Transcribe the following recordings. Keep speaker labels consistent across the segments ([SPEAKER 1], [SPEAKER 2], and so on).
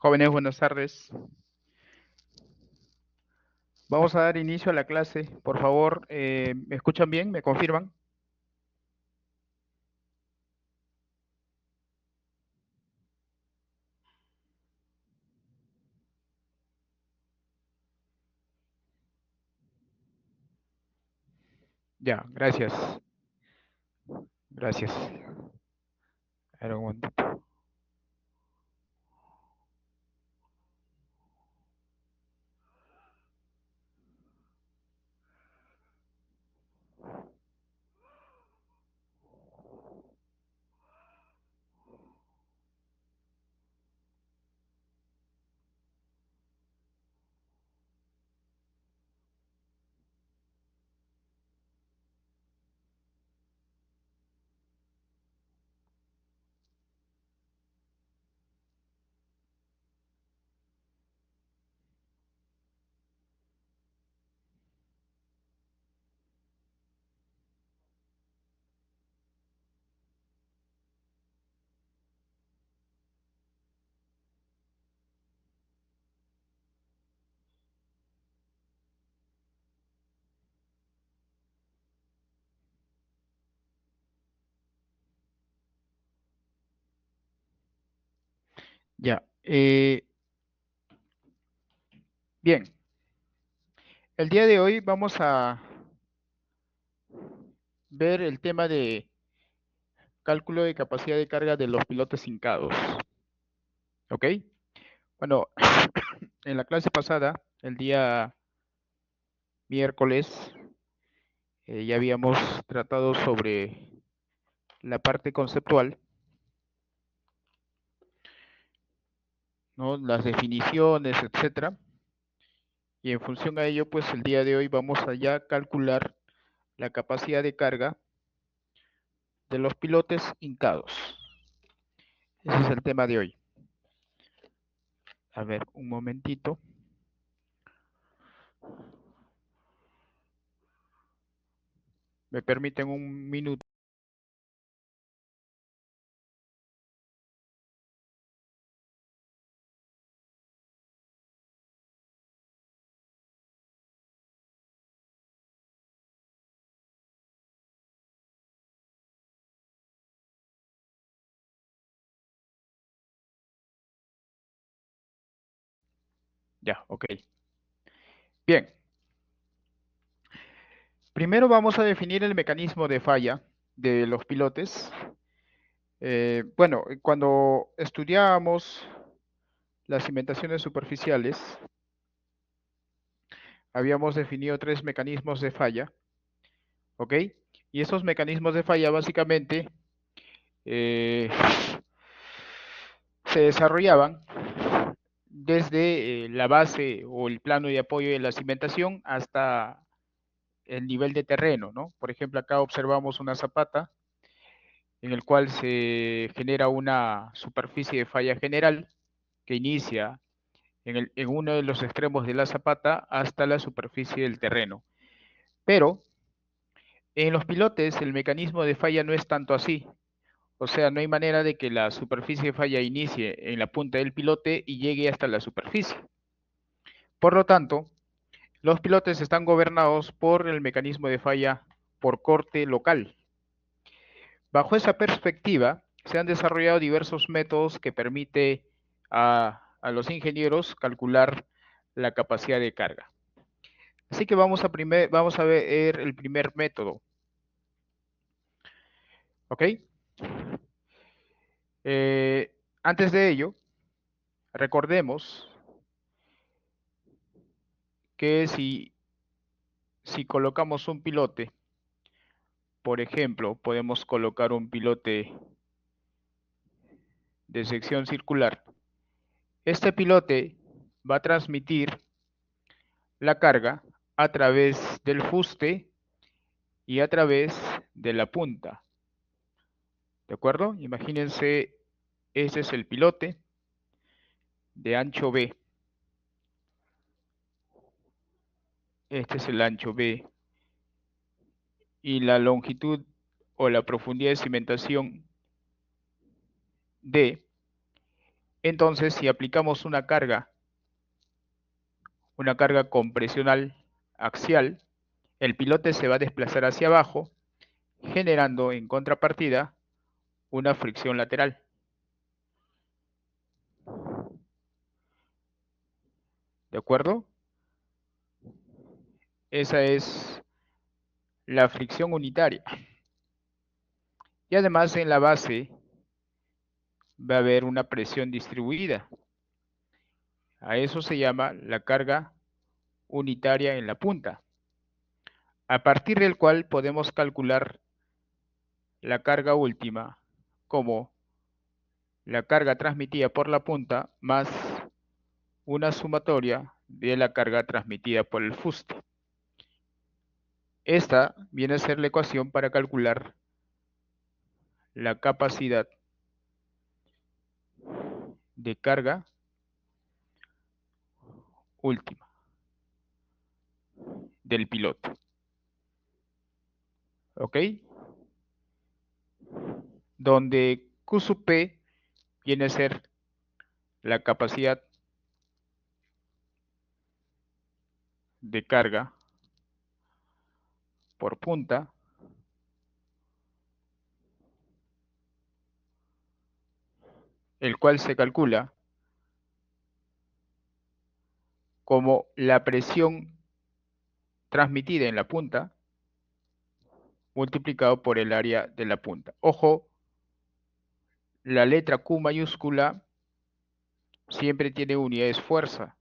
[SPEAKER 1] Jóvenes, buenas tardes. Vamos a dar inicio a la clase. Por favor, ¿me escuchan bien? ¿Me confirman? Ya, gracias. Gracias. A ver, un momentito. Ya. Bien. El día de hoy vamos a ver el tema de cálculo de capacidad de carga de los pilotes hincados. ¿Ok? Bueno, en la clase pasada, el día miércoles, ya habíamos tratado sobre la parte conceptual, ¿no? Las definiciones, etcétera. Y en función a ello, pues el día de hoy vamos a ya calcular la capacidad de carga de los pilotes hincados. Ese es el tema de hoy. A ver, un momentito. Me permiten un minuto. Ya, ok. Bien. Primero vamos a definir el mecanismo de falla de los pilotes. Bueno, cuando estudiábamos las cimentaciones superficiales, habíamos definido tres mecanismos de falla, ¿ok? Y esos mecanismos de falla básicamente eh, se desarrollaban desde la base o el plano de apoyo de la cimentación hasta el nivel de terreno, ¿no? Por ejemplo, acá observamos una zapata en el cual se genera una superficie de falla general que inicia en uno de los extremos de la zapata hasta la superficie del terreno. Pero en los pilotes el mecanismo de falla no es tanto así. O sea, no hay manera de que la superficie de falla inicie en la punta del pilote y llegue hasta la superficie. Por lo tanto, los pilotes están gobernados por el mecanismo de falla por corte local. Bajo esa perspectiva, se han desarrollado diversos métodos que permiten a los ingenieros calcular la capacidad de carga. Así que vamos a ver el primer método. ¿Ok? Antes de ello, recordemos que si colocamos un pilote, por ejemplo, podemos colocar un pilote de sección circular. Este pilote va a transmitir la carga a través del fuste y a través de la punta. ¿De acuerdo? Imagínense, ese es el pilote de ancho B. Este es el ancho B. Y la longitud o la profundidad de cimentación D Entonces, si aplicamos una carga compresional axial, el pilote se va a desplazar hacia abajo, generando en contrapartida una fricción lateral. ¿De acuerdo? Esa es la fricción unitaria. Y además en la base va a haber una presión distribuida. A eso se llama la carga unitaria en la punta, a partir del cual podemos calcular la carga última como la carga transmitida por la punta más una sumatoria de la carga transmitida por el fuste. Esta viene a ser la ecuación para calcular la capacidad de carga última del piloto. ¿Ok? Donde Q sub P viene a ser la capacidad de carga por punta el cual se calcula como la presión transmitida en la punta multiplicado por el área de la punta. Ojo, la letra Q mayúscula siempre tiene unidades fuerza.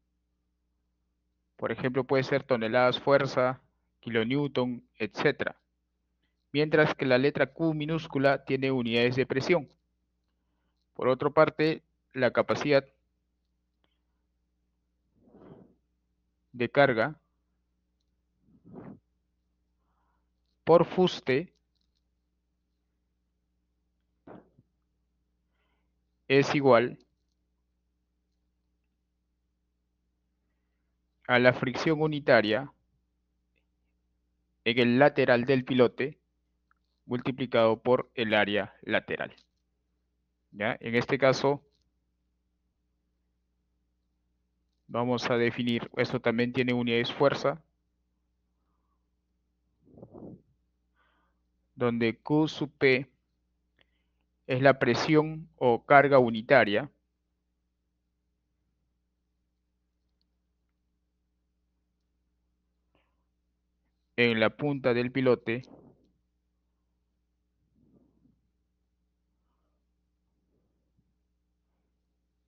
[SPEAKER 1] Por ejemplo, puede ser toneladas fuerza, kilonewton, etc. Mientras que la letra Q minúscula tiene unidades de presión. Por otra parte, la capacidad de carga por fuste es igual a la fricción unitaria en el lateral del pilote multiplicado por el área lateral. ¿Ya? En este caso, vamos a definir, esto también tiene unidades fuerza, donde Q sub P es la presión o carga unitaria en la punta del pilote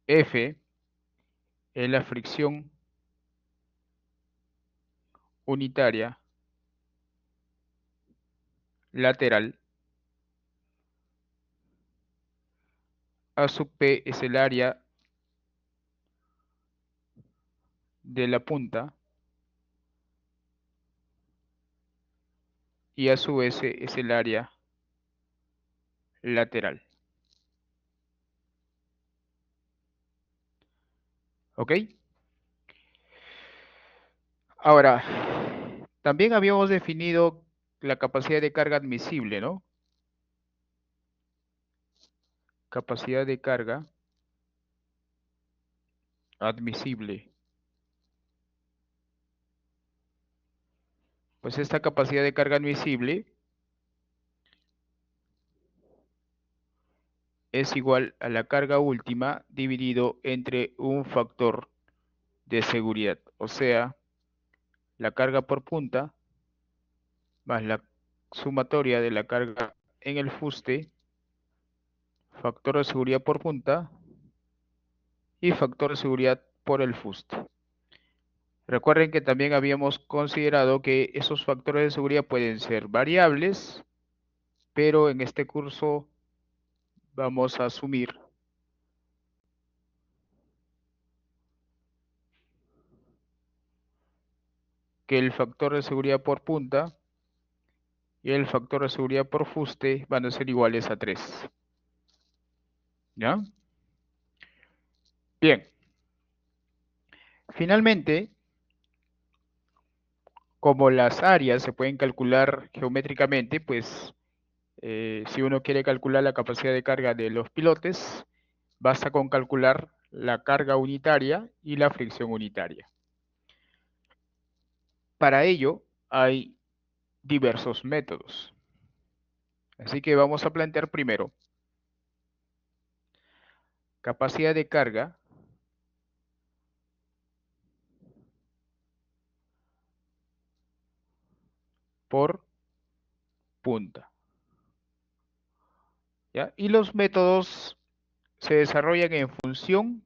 [SPEAKER 1] F es la fricción unitaria lateral, A sub P es el área de la punta y A sub S es el área lateral. ¿Ok? Ahora, también habíamos definido la capacidad de carga admisible, ¿no? Capacidad de carga admisible. Pues esta capacidad de carga admisible es igual a la carga última dividido entre un factor de seguridad, o sea, la carga por punta más la sumatoria de la carga en el fuste, factor de seguridad por punta y factor de seguridad por el fuste. Recuerden que también habíamos considerado que esos factores de seguridad pueden ser variables, pero en este curso vamos a asumir que el factor de seguridad por punta y el factor de seguridad por fuste van a ser iguales a 3. ¿Ya? Bien. Finalmente, como las áreas se pueden calcular geométricamente, pues si uno quiere calcular la capacidad de carga de los pilotes, basta con calcular la carga unitaria y la fricción unitaria. Para ello hay diversos métodos. Así que vamos a plantear primero capacidad de carga por punta. ¿Ya? Y los métodos se desarrollan en función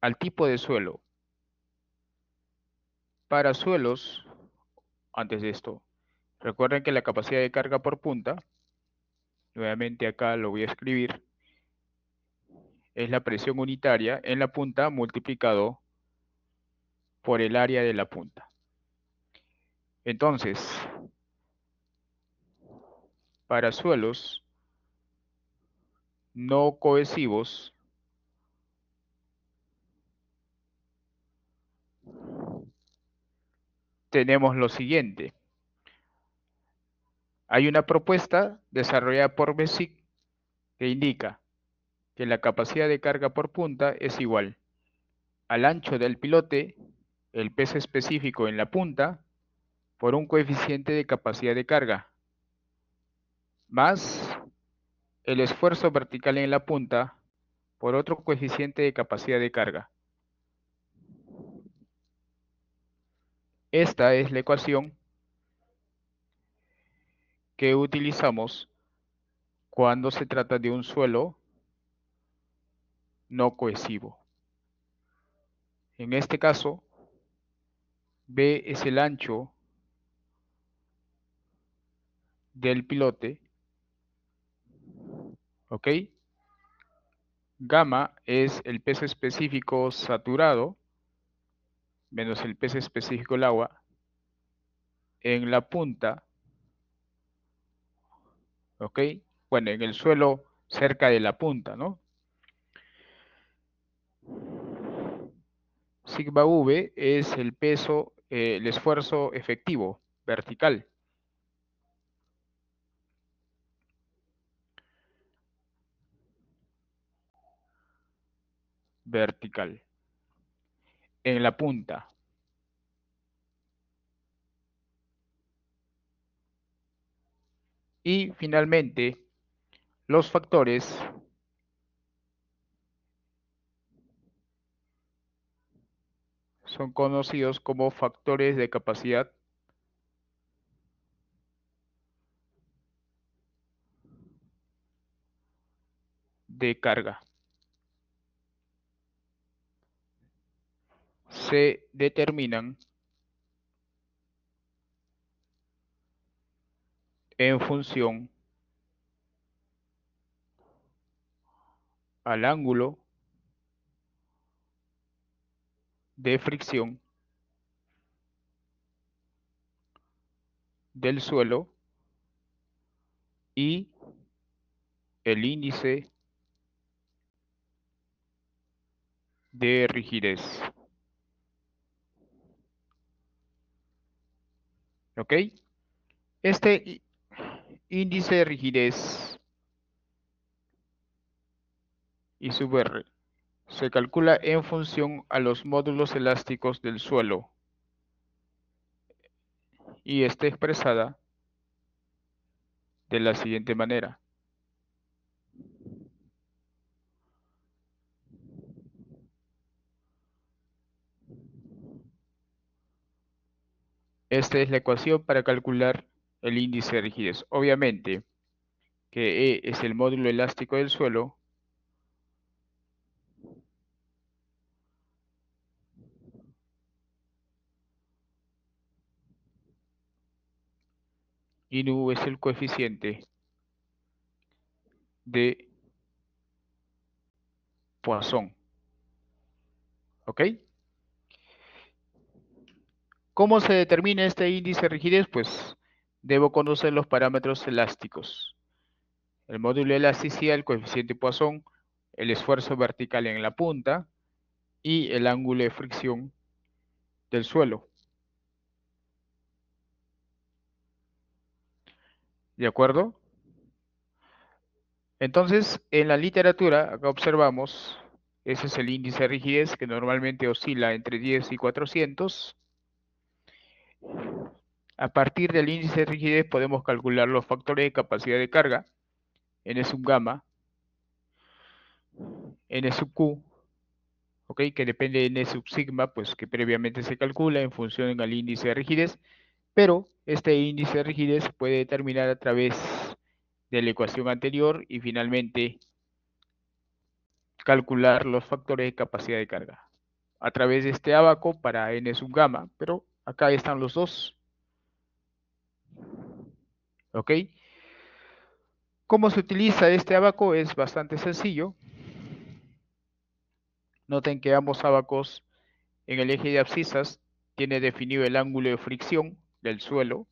[SPEAKER 1] al tipo de suelo. Para suelos, antes de esto, recuerden que la capacidad de carga por punta, nuevamente acá lo voy a escribir, es la presión unitaria en la punta multiplicado por el área de la punta. Entonces, para suelos no cohesivos, tenemos lo siguiente. Hay una propuesta desarrollada por BESIC que indica que la capacidad de carga por punta es igual al ancho del pilote, el peso específico en la punta, por un coeficiente de capacidad de carga, más el esfuerzo vertical en la punta por otro coeficiente de capacidad de carga. Esta es la ecuación que utilizamos cuando se trata de un suelo no cohesivo. En este caso, B es el ancho del pilote, ¿ok? Gamma es el peso específico saturado menos el peso específico del agua en la punta, ¿ok? Bueno, en el suelo cerca de la punta, ¿no? Sigma V es el peso, el esfuerzo efectivo, vertical. Vertical. En la punta. Y finalmente, los factores son conocidos como factores de capacidad de carga. Se determinan en función al ángulo de fricción del suelo y el índice de rigidez. ¿Ok? Este índice de rigidez y sub R se calcula en función a los módulos elásticos del suelo y está expresada de la siguiente manera. Esta es la ecuación para calcular el índice de rigidez. Obviamente que E es el módulo elástico del suelo y Nu es el coeficiente de Poisson. ¿Ok? ¿Cómo se determina este índice de rigidez? Pues debo conocer los parámetros elásticos. El módulo de elasticidad, el coeficiente Poisson, el esfuerzo vertical en la punta y el ángulo de fricción del suelo. ¿De acuerdo? Entonces, en la literatura, acá observamos, ese es el índice de rigidez que normalmente oscila entre 10 y 400. A partir del índice de rigidez podemos calcular los factores de capacidad de carga, N sub gamma, N sub Q, ¿ok? Que depende de N sub sigma, pues que previamente se calcula en función del índice de rigidez, pero este índice de rigidez se puede determinar a través de la ecuación anterior y finalmente calcular los factores de capacidad de carga a través de este ábaco para N sub gamma, pero acá están los dos, ¿ok? ¿Cómo se utiliza este ábaco? Es bastante sencillo. Noten que ambos ábacos en el eje de abscisas tiene definido el ángulo de fricción del suelo.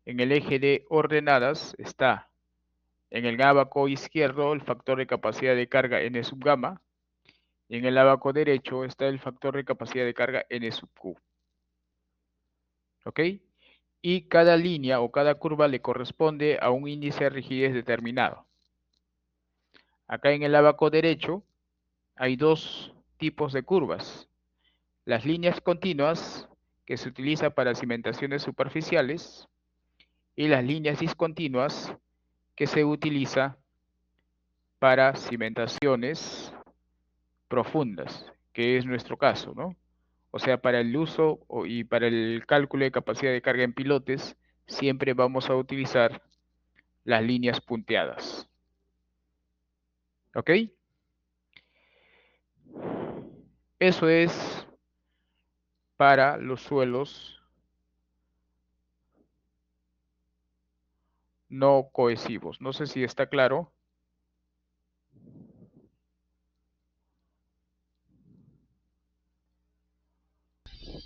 [SPEAKER 1] En el eje de ordenadas está en el ábaco izquierdo el factor de capacidad de carga N sub gamma y en el ábaco derecho está el factor de capacidad de carga N sub Q. ¿Ok? Y cada línea o cada curva le corresponde a un índice de rigidez determinado. Acá en el ábaco derecho hay dos tipos de curvas. Las líneas continuas, que se utiliza para cimentaciones superficiales, y las líneas discontinuas, que se utiliza para cimentaciones profundas, que es nuestro caso, ¿no? O sea, para el uso y para el cálculo de capacidad de carga en pilotes, siempre vamos a utilizar las líneas punteadas. ¿Ok? Eso es para los suelos no cohesivos. No sé si está claro.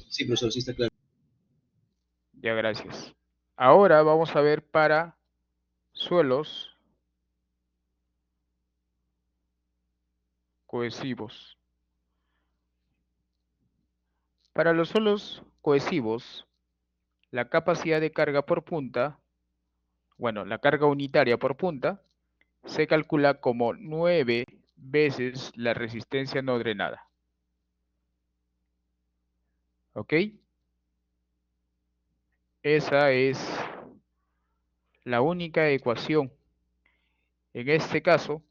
[SPEAKER 2] Sí, profesor, sí está claro.
[SPEAKER 1] Ya, gracias. Ahora vamos a ver para suelos cohesivos. Para los suelos cohesivos, la capacidad de carga por punta, bueno, la carga unitaria por punta, se calcula como 9 veces la resistencia no drenada. ¿Ok? Esa es la única ecuación. En este caso,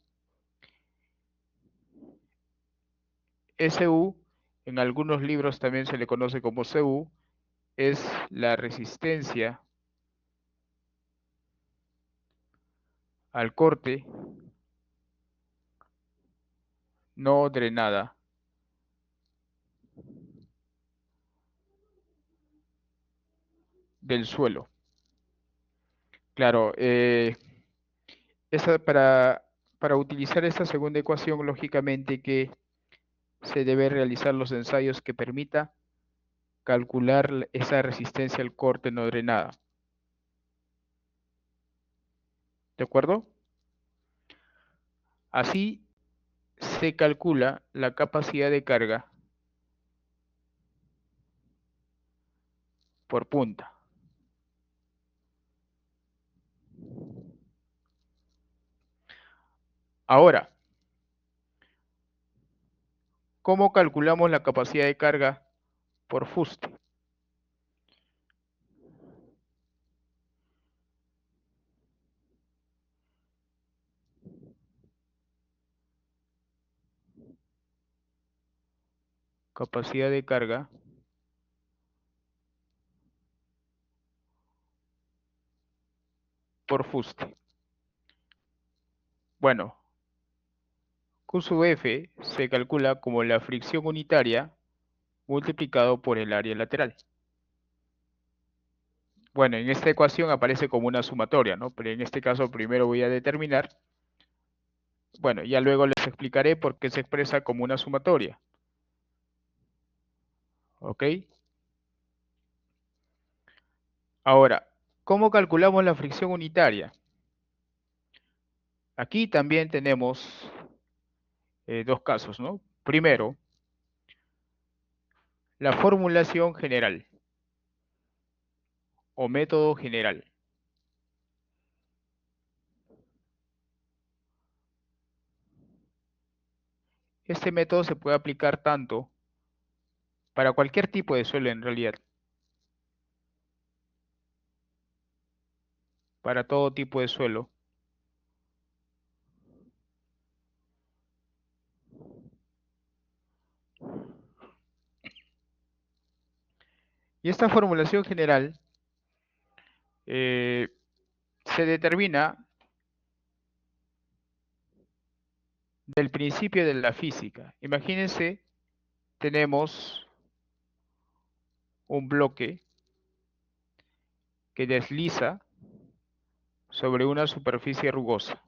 [SPEAKER 1] SU, en algunos libros también se le conoce como CU, es la resistencia al corte no drenada del suelo. Claro, para utilizar esta segunda ecuación, lógicamente que se debe realizar los ensayos que permita calcular esa resistencia al corte no drenada. ¿De acuerdo? Así se calcula la capacidad de carga por punta. Ahora, ¿cómo calculamos la capacidad de carga por fuste? Capacidad de carga por fuste. Bueno, Q sub F se calcula como la fricción unitaria multiplicado por el área lateral. Bueno, en esta ecuación aparece como una sumatoria, ¿no? Pero en este caso primero voy a determinar, bueno, ya luego les explicaré por qué se expresa como una sumatoria. ¿Ok? Ahora, ¿cómo calculamos la fricción unitaria? Aquí también tenemos dos casos, ¿no? Primero, la formulación general o método general. Este método se puede aplicar tanto para cualquier tipo de suelo en realidad, para todo tipo de suelo. Y esta formulación general se determina del principio de la física. Imagínense, tenemos un bloque que desliza sobre una superficie rugosa.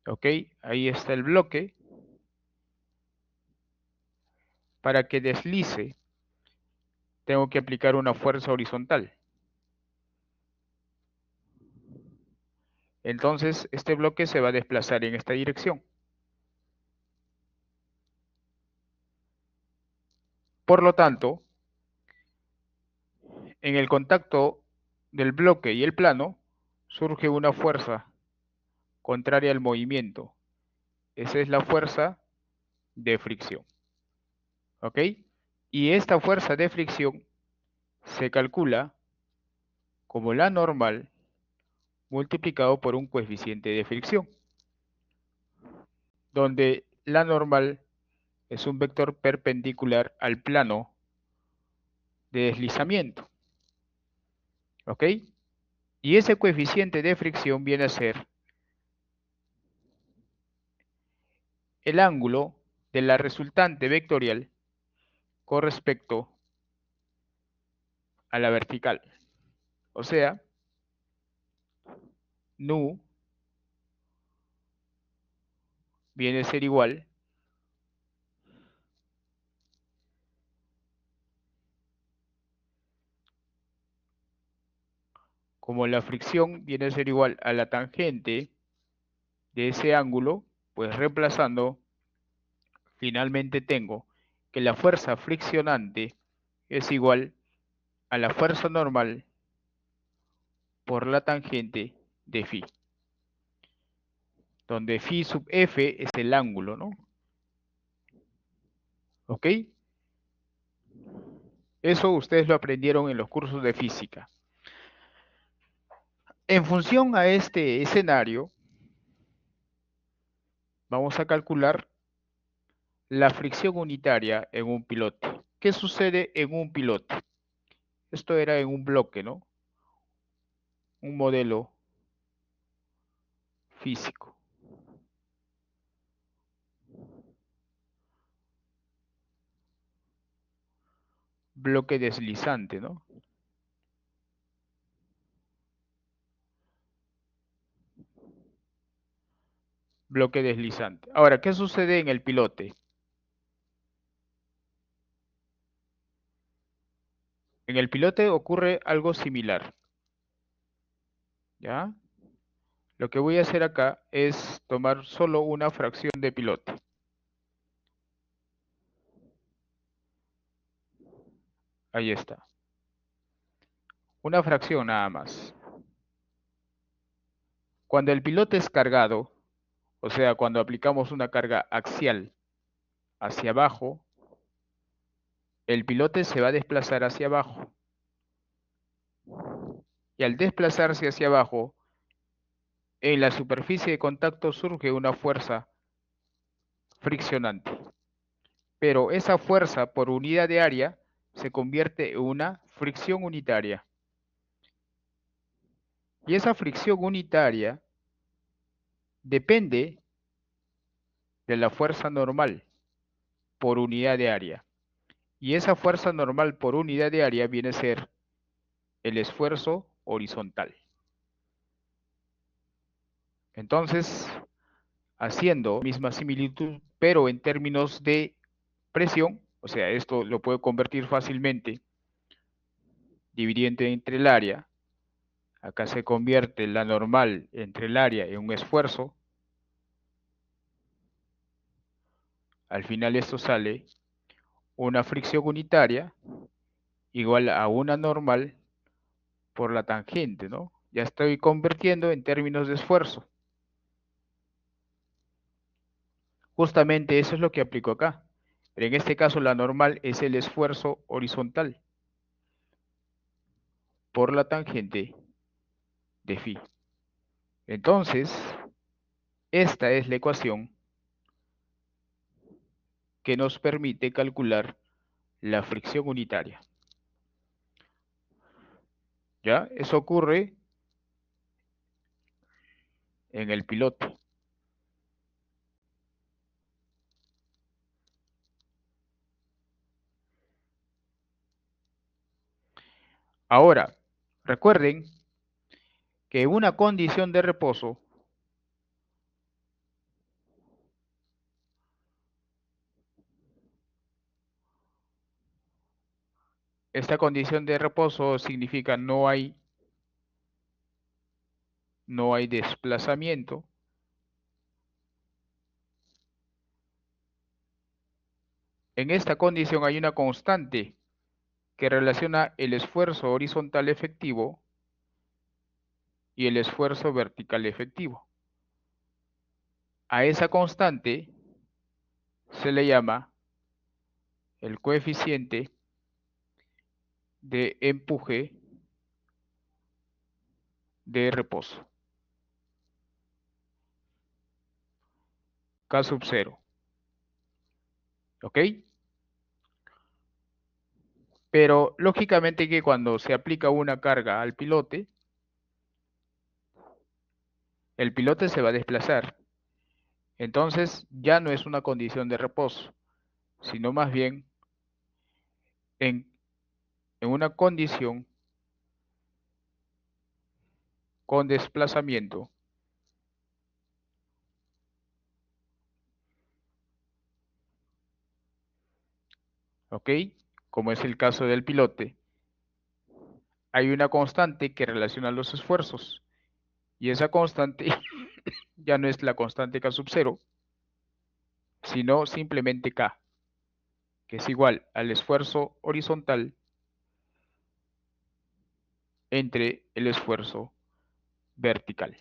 [SPEAKER 1] ¿Ok? Ahí está el bloque. Para que deslice, tengo que aplicar una fuerza horizontal. Entonces, este bloque se va a desplazar en esta dirección. Por lo tanto, en el contacto del bloque y el plano, surge una fuerza contraria al movimiento. Esa es la fuerza de fricción. ¿Ok? Y esta fuerza de fricción se calcula como la normal multiplicado por un coeficiente de fricción, donde la normal es un vector perpendicular al plano de deslizamiento. ¿Ok? Y ese coeficiente de fricción viene a ser el ángulo de la resultante vectorial con respecto a la vertical. O sea, nu viene a ser igual como la fricción viene a ser igual a la tangente de ese ángulo, pues reemplazando, finalmente tengo que la fuerza friccionante es igual a la fuerza normal por la tangente de phi, donde phi sub f es el ángulo, ¿no? ¿Ok? Eso ustedes lo aprendieron en los cursos de física. En función a este escenario, vamos a calcular la fricción unitaria en un pilote. ¿Qué sucede en un pilote? Esto era en un bloque, ¿no? Un modelo físico. Bloque deslizante, ¿no? Bloque deslizante. Ahora, ¿qué sucede en el pilote? En el pilote ocurre algo similar, ¿ya? Lo que voy a hacer acá es tomar solo una fracción de pilote. Ahí está. Una fracción nada más. Cuando el pilote es cargado, o sea, cuando aplicamos una carga axial hacia abajo, el pilote se va a desplazar hacia abajo. Y al desplazarse hacia abajo, en la superficie de contacto surge una fuerza friccionante. Pero esa fuerza por unidad de área se convierte en una fricción unitaria. Y esa fricción unitaria depende de la fuerza normal por unidad de área. Y esa fuerza normal por unidad de área viene a ser el esfuerzo horizontal. Entonces, haciendo la misma similitud, pero en términos de presión, o sea, esto lo puedo convertir fácilmente dividiendo entre el área. Acá se convierte la normal entre el área en un esfuerzo. Al final esto sale una fricción unitaria igual a una normal por la tangente, ¿no? Ya estoy convirtiendo en términos de esfuerzo. Justamente eso es lo que aplico acá. Pero en este caso la normal es el esfuerzo horizontal por la tangente de phi. Entonces, esta es la ecuación que nos permite calcular la fricción unitaria. ¿Ya? Eso ocurre en el pilote. Ahora, recuerden que una condición de reposo, esta condición de reposo significa no hay desplazamiento. En esta condición hay una constante que relaciona el esfuerzo horizontal efectivo y el esfuerzo vertical efectivo. A esa constante se le llama el coeficiente de empuje de reposo, K sub 0. ¿Ok? Pero lógicamente que cuando se aplica una carga al pilote, el pilote se va a desplazar. Entonces ya no es una condición de reposo, sino más bien en, en una condición con desplazamiento. ¿Ok? Como es el caso del pilote, hay una constante que relaciona los esfuerzos y esa constante ya no es la constante K sub 0, sino simplemente K, que es igual al esfuerzo horizontal entre el esfuerzo vertical.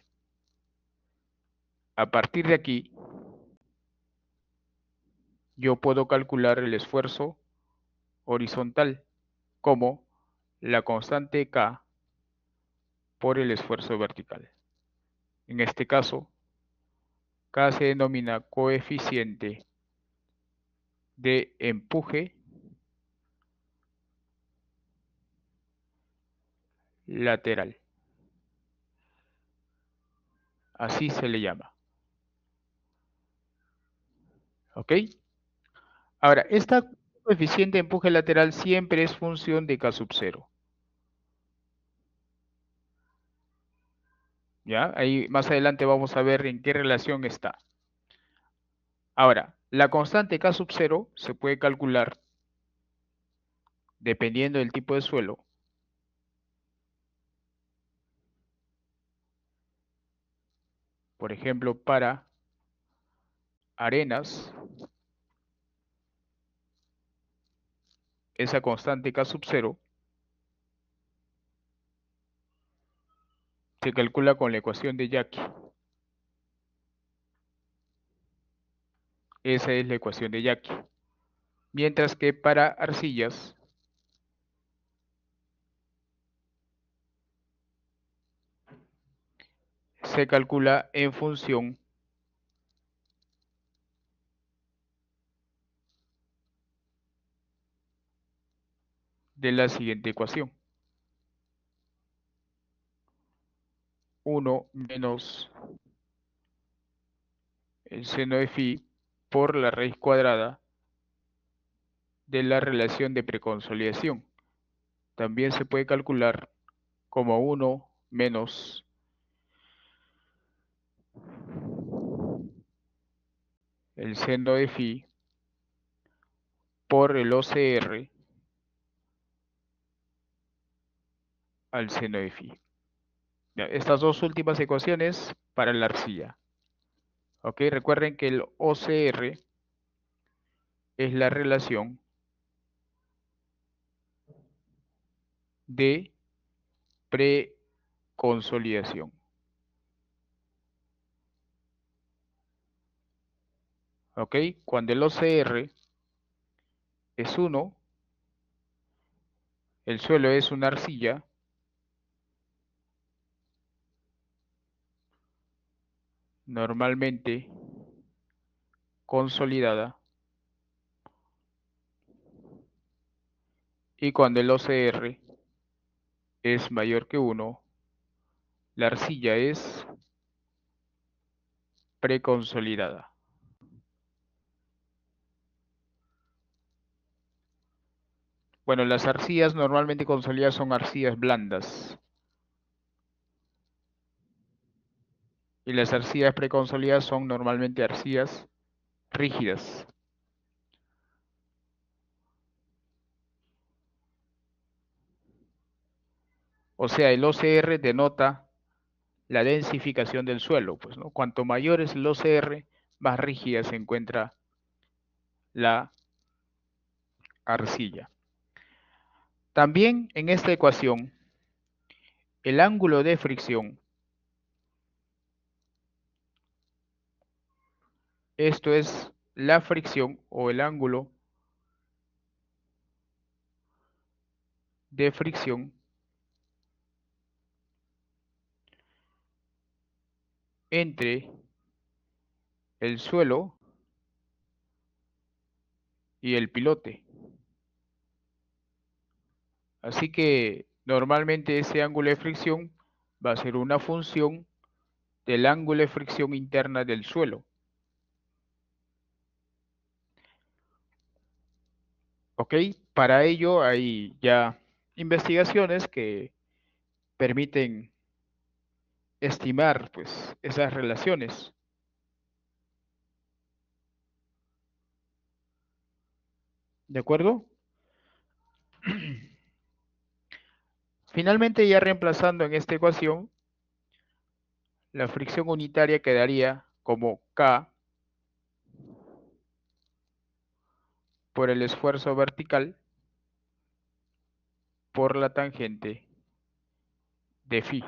[SPEAKER 1] A partir de aquí, yo puedo calcular el esfuerzo horizontal como la constante K por el esfuerzo vertical. En este caso, K se denomina coeficiente de empuje lateral. Así se le llama. ¿Ok? Ahora, esta coeficiente de empuje lateral siempre es función de K sub 0. ¿Ya? Ahí más adelante vamos a ver en qué relación está. Ahora, la constante K sub 0 se puede calcular dependiendo del tipo de suelo. Por ejemplo, para arenas, esa constante K sub 0 se calcula con la ecuación de Jackie. Esa es la ecuación de Jackie. Mientras que para arcillas, se calcula en función de la siguiente ecuación. 1 menos el seno de phi por la raíz cuadrada de la relación de preconsolidación. También se puede calcular como 1 menos el seno de phi por el OCR al seno de phi. Ya, estas dos últimas ecuaciones para la arcilla. Ok, recuerden que el OCR es la relación de preconsolidación. ¿Ok? Cuando el OCR es 1, el suelo es una arcilla, normalmente consolidada, y cuando el OCR es mayor que 1, la arcilla es preconsolidada. Bueno, las arcillas normalmente consolidadas son arcillas blandas y las arcillas preconsolidadas son normalmente arcillas rígidas. O sea, el OCR denota la densificación del suelo, pues, ¿no? Cuanto mayor es el OCR, más rígida se encuentra la arcilla. También en esta ecuación, el ángulo de fricción, esto es la fricción o el ángulo de fricción entre el suelo y el pilote. Así que normalmente ese ángulo de fricción va a ser una función del ángulo de fricción interna del suelo. ¿Ok? Para ello hay ya investigaciones que permiten estimar pues esas relaciones. ¿De acuerdo? Finalmente, ya reemplazando en esta ecuación, la fricción unitaria quedaría como K por el esfuerzo vertical por la tangente de phi.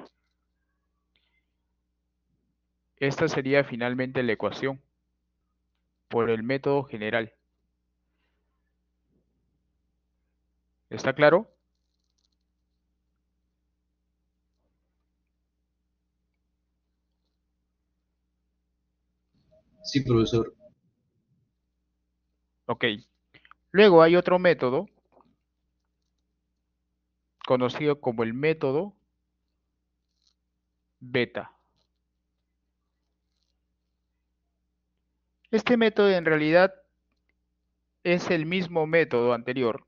[SPEAKER 1] Esta sería finalmente la ecuación por el método general. ¿Está claro?
[SPEAKER 2] Sí, profesor.
[SPEAKER 1] Ok. Luego hay otro método conocido como el método beta. Este método en realidad es el mismo método anterior,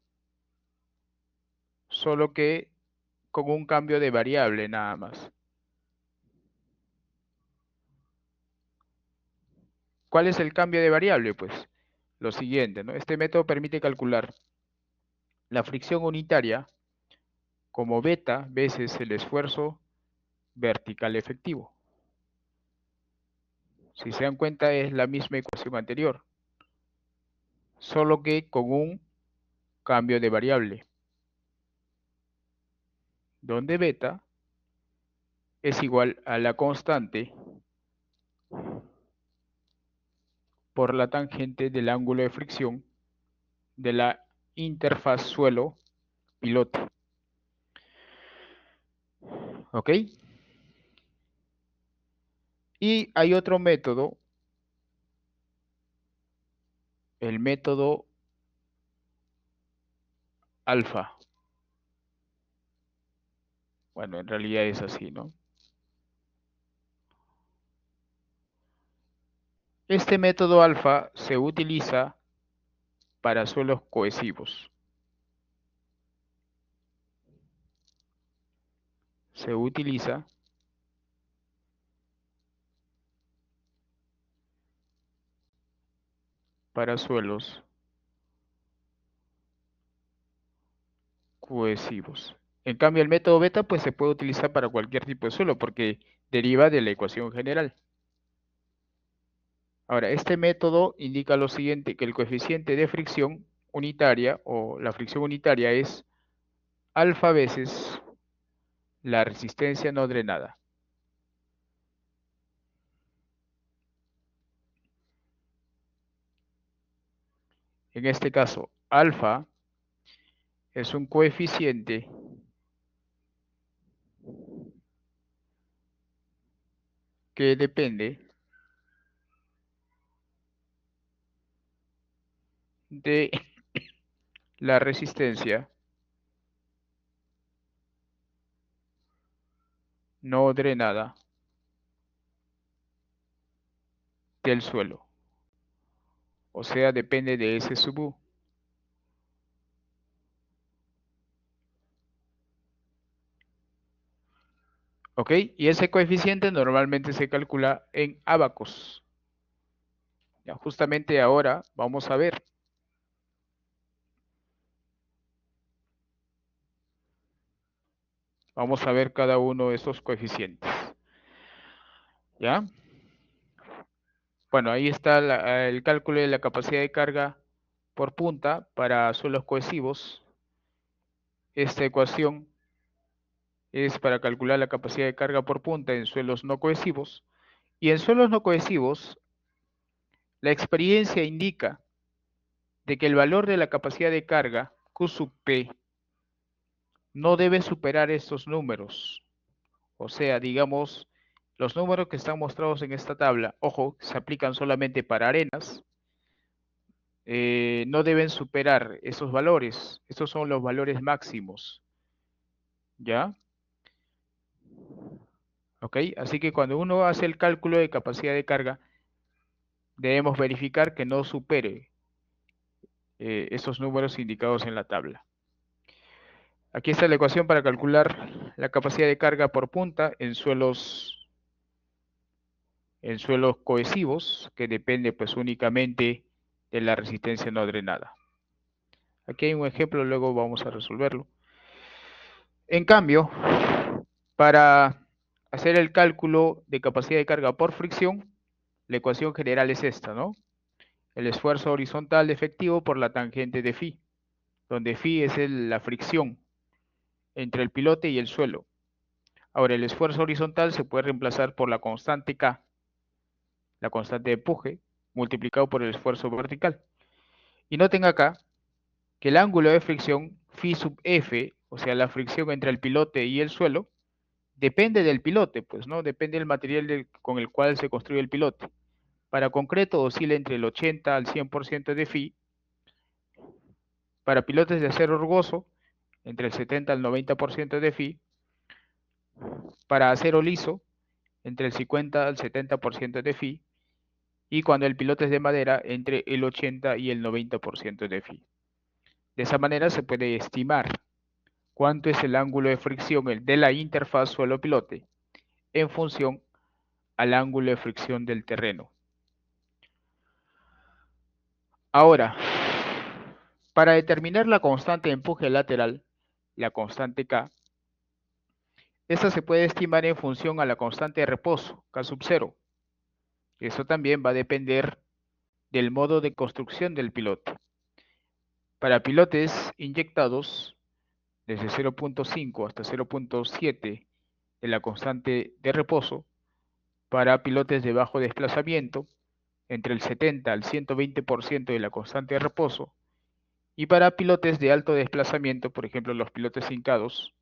[SPEAKER 1] solo que con un cambio de variable nada más. ¿Cuál es el cambio de variable? Pues lo siguiente, ¿no? Este método permite calcular la fricción unitaria como beta veces el esfuerzo vertical efectivo. Si se dan cuenta es la misma ecuación anterior, solo que con un cambio de variable, donde beta es igual a la constante por la tangente del ángulo de fricción de la interfaz suelo-pilote. ¿Ok? Y hay otro método, el método alfa. Bueno, en realidad es así, ¿no? Este método alfa se utiliza para suelos cohesivos. Se utiliza para suelos cohesivos. En cambio, el método beta pues se puede utilizar para cualquier tipo de suelo porque deriva de la ecuación general. Ahora, este método indica lo siguiente, que el coeficiente de fricción unitaria o la fricción unitaria es alfa veces la resistencia no drenada. En este caso, alfa es un coeficiente que depende de la resistencia no drenada del suelo. O sea, depende de S sub U. ¿Ok? Y ese coeficiente normalmente se calcula en ábacos. Ya, justamente ahora vamos a ver. Vamos a ver cada uno de esos coeficientes. ¿Ya? Bueno, ahí está el cálculo de la capacidad de carga por punta para suelos cohesivos. Esta ecuación es para calcular la capacidad de carga por punta en suelos no cohesivos. Y en suelos no cohesivos, la experiencia indica de que el valor de la capacidad de carga, Q sub P, no debe superar estos números. O sea, digamos, los números que están mostrados en esta tabla, ojo, se aplican solamente para arenas, no deben superar esos valores. Estos son los valores máximos. ¿Ya? ¿Ok? Así que cuando uno hace el cálculo de capacidad de carga, debemos verificar que no supere esos números indicados en la tabla. Aquí está la ecuación para calcular la capacidad de carga por punta en suelos cohesivos, que depende pues únicamente de la resistencia no drenada. Aquí hay un ejemplo, luego vamos a resolverlo. En cambio, para hacer el cálculo de capacidad de carga por fricción, la ecuación general es esta, ¿no? El esfuerzo horizontal efectivo por la tangente de phi, donde phi es la fricción entre el pilote y el suelo. Ahora, el esfuerzo horizontal se puede reemplazar por la constante K, la constante de empuje, multiplicado por el esfuerzo vertical. Y noten acá que el ángulo de fricción phi sub F, o sea, la fricción entre el pilote y el suelo, depende del pilote, pues, ¿no? Depende del material con el cual se construye el pilote. Para concreto oscila entre el 80 al 100% de phi. Para pilotes de acero rugoso, entre el 70 al 90% de phi. Para acero liso, entre el 50 al 70% de phi. Y cuando el pilote es de madera, entre el 80 y el 90% de phi. De esa manera se puede estimar cuánto es el ángulo de fricción de la interfaz suelo-pilote en función al ángulo de fricción del terreno. Ahora, para determinar la constante de empuje lateral, la constante K, esta se puede estimar en función a la constante de reposo, K sub 0. Eso también va a depender del modo de construcción del pilote. Para pilotes inyectados, desde 0.5 hasta 0.7 de la constante de reposo, para pilotes de bajo desplazamiento, entre el 70 al 120% de la constante de reposo, y para pilotes de alto desplazamiento, por ejemplo los pilotes hincados,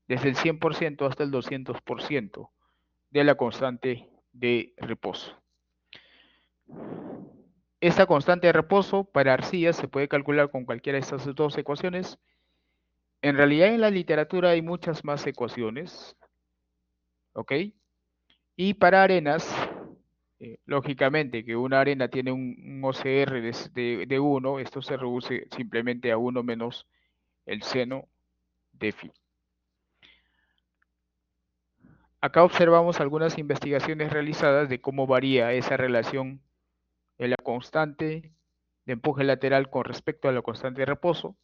[SPEAKER 1] desde el 100% hasta el 200% de la constante de reposo. Esta constante de reposo para arcillas se puede calcular con cualquiera de estas dos ecuaciones. En realidad en la literatura hay muchas más ecuaciones, ¿ok? Y para arenas, lógicamente que una arena tiene un OCR de 1, esto se reduce simplemente a 1 menos el seno de phi. Acá observamos algunas investigaciones realizadas de cómo varía esa relación de la constante de empuje lateral con respecto a la constante de reposo.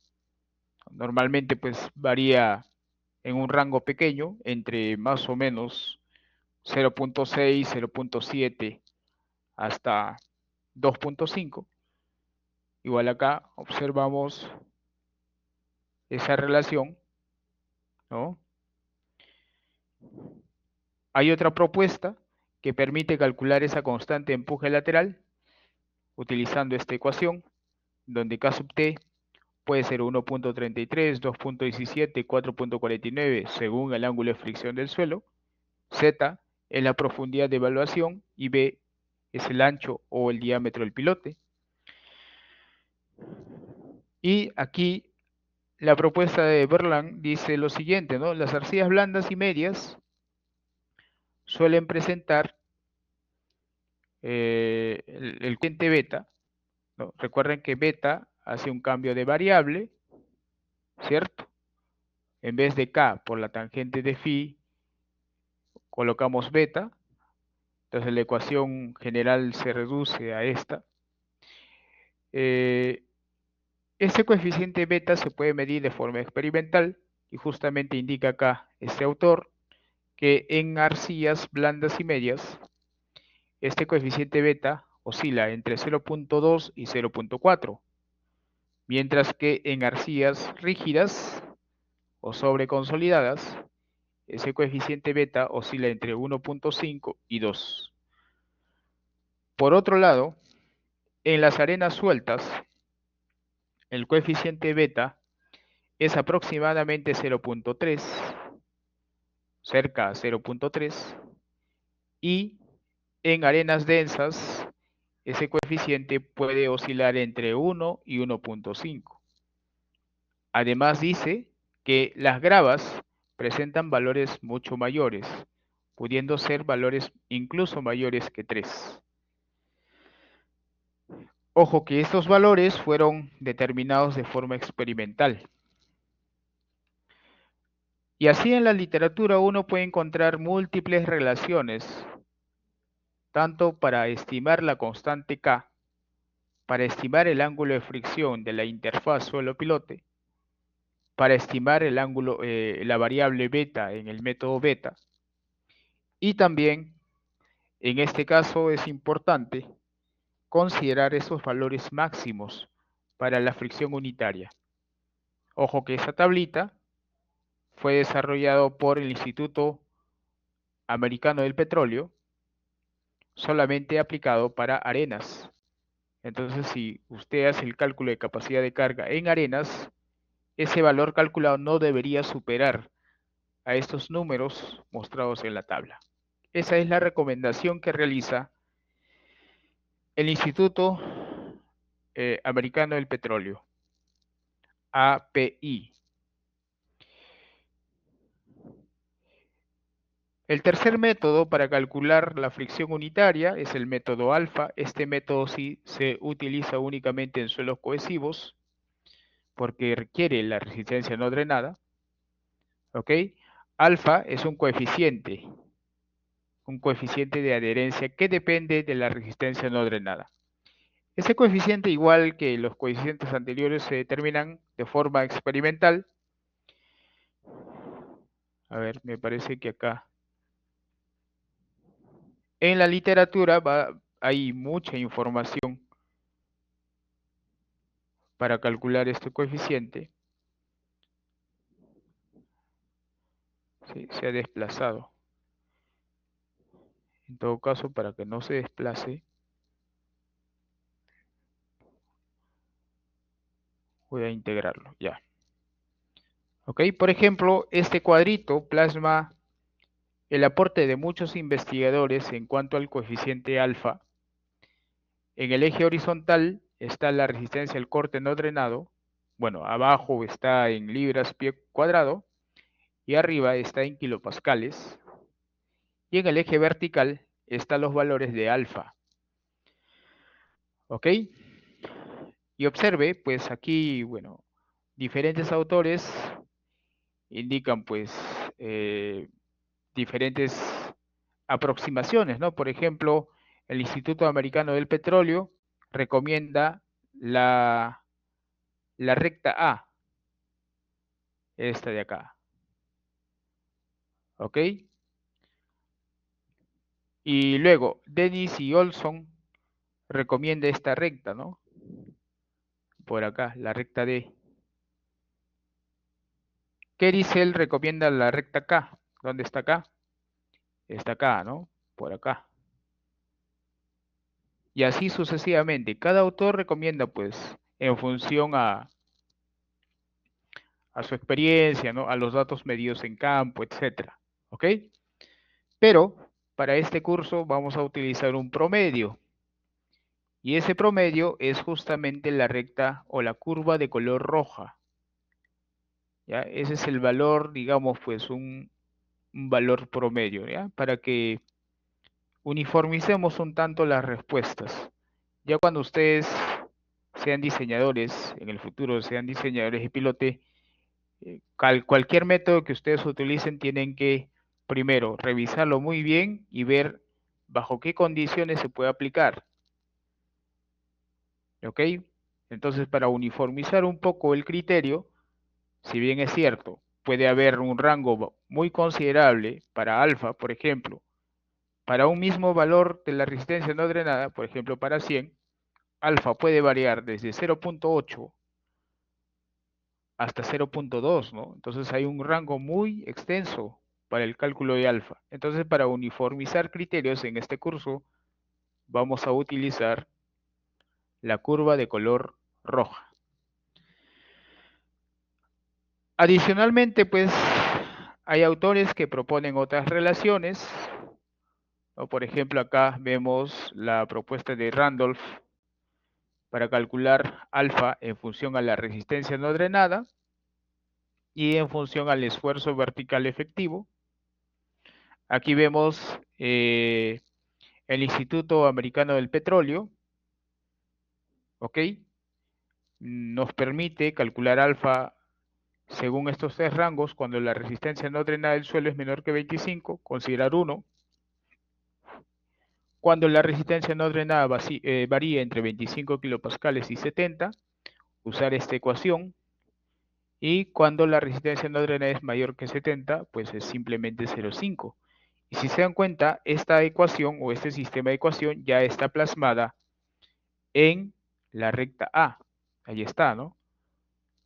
[SPEAKER 1] Normalmente pues varía en un rango pequeño, entre más o menos 0.6, 0.7 hasta 2.5. Igual acá observamos esa relación, ¿no? Hay otra propuesta que permite calcular esa constante de empuje lateral utilizando esta ecuación, donde K sub t puede ser 1.33, 2.17, 4.49 según el ángulo de fricción del suelo. Z es la profundidad de evaluación y B es el ancho o el diámetro del pilote. Y aquí la propuesta de Berland dice lo siguiente, ¿no? Las arcillas blandas y medias suelen presentar el coeficiente beta, ¿no? Recuerden que beta hace un cambio de variable, ¿cierto? En vez de K por la tangente de phi, colocamos beta. Entonces la ecuación general se reduce a esta. Este coeficiente beta se puede medir de forma experimental y justamente indica acá este autor que en arcillas blandas y medias este coeficiente beta oscila entre 0.2 y 0.4, mientras que en arcillas rígidas o sobreconsolidadas ese coeficiente beta oscila entre 1.5 y 2. Por otro lado, en las arenas sueltas, el coeficiente beta es aproximadamente 0.3, cerca a 0.3, y en arenas densas ese coeficiente puede oscilar entre 1 y 1.5. Además dice que las gravas presentan valores mucho mayores, pudiendo ser valores incluso mayores que 3. Ojo que estos valores fueron determinados de forma experimental. Y así en la literatura uno puede encontrar múltiples relaciones, tanto para estimar la constante K, para estimar el ángulo de fricción de la interfaz suelo-pilote, para estimar el ángulo, la variable beta en el método beta, y también, en este caso es importante considerar esos valores máximos para la fricción unitaria. Ojo que esa tablita fue desarrollado por el Instituto Americano del Petróleo, solamente aplicado para arenas. Entonces, si usted hace el cálculo de capacidad de carga en arenas, ese valor calculado no debería superar a estos números mostrados en la tabla. Esa es la recomendación que realiza el Instituto Americano del Petróleo, API. El tercer método para calcular la fricción unitaria es el método alfa. Este método sí se utiliza únicamente en suelos cohesivos porque requiere la resistencia no drenada. ¿Ok? Alfa es un coeficiente de adherencia que depende de la resistencia no drenada. Ese coeficiente, igual que los coeficientes anteriores, se determinan de forma experimental. A ver, me parece que acá en la literatura hay mucha información para calcular este coeficiente. Sí, se ha desplazado. En todo caso, para que no se desplace, voy a integrarlo ya. Ok, por ejemplo, este cuadrito plasma el aporte de muchos investigadores en cuanto al coeficiente alfa. En el eje horizontal está la resistencia al corte no drenado. Bueno, abajo está en libras pie cuadrado y arriba está en kilopascales. Y en el eje vertical están los valores de alfa. ¿Ok? Y observe, pues aquí, bueno, diferentes autores indican, pues, diferentes aproximaciones, ¿no? Por ejemplo, el Instituto Americano del Petróleo recomienda la recta A, esta de acá. ¿Ok? Y luego, Dennis y Olson recomienda esta recta, ¿no? Por acá, la recta D. Kerisel recomienda la recta K. ¿Dónde está acá? Está acá, ¿no? Por acá. Y así sucesivamente. Cada autor recomienda, pues, en función a su experiencia, ¿no? A los datos medidos en campo, etcétera. ¿Ok? Pero para este curso vamos a utilizar un promedio. Y ese promedio es justamente la recta o la curva de color roja. ¿Ya? Ese es el valor, digamos, pues un valor promedio, ¿ya? Para que uniformicemos un tanto las respuestas. Ya cuando ustedes sean diseñadores, en el futuro sean diseñadores de pilote, cualquier método que ustedes utilicen tienen que primero revisarlo muy bien y ver bajo qué condiciones se puede aplicar. ¿Ok? Entonces, para uniformizar un poco el criterio, si bien es cierto, puede haber un rango muy considerable para alfa, por ejemplo, para un mismo valor de la resistencia no drenada, por ejemplo, para 100, alfa puede variar desde 0.8 hasta 0.2, ¿no? Entonces hay un rango muy extenso para el cálculo de alfa. Entonces, para uniformizar criterios en este curso, vamos a utilizar la curva de color roja. Adicionalmente, pues, hay autores que proponen otras relaciones. O por ejemplo, acá vemos la propuesta de Randolph para calcular alfa en función a la resistencia no drenada y en función al esfuerzo vertical efectivo. Aquí vemos el Instituto Americano del Petróleo, ¿ok? Nos permite calcular alfa según estos tres rangos cuando la resistencia no drenada del suelo es menor que 25, considerar 1. Cuando la resistencia no drenada varía entre 25 kilopascales y 70, usar esta ecuación. Y cuando la resistencia no drenada es mayor que 70, pues es simplemente 0,5. Y si se dan cuenta, esta ecuación o este sistema de ecuación ya está plasmada en la recta A. Ahí está, ¿no?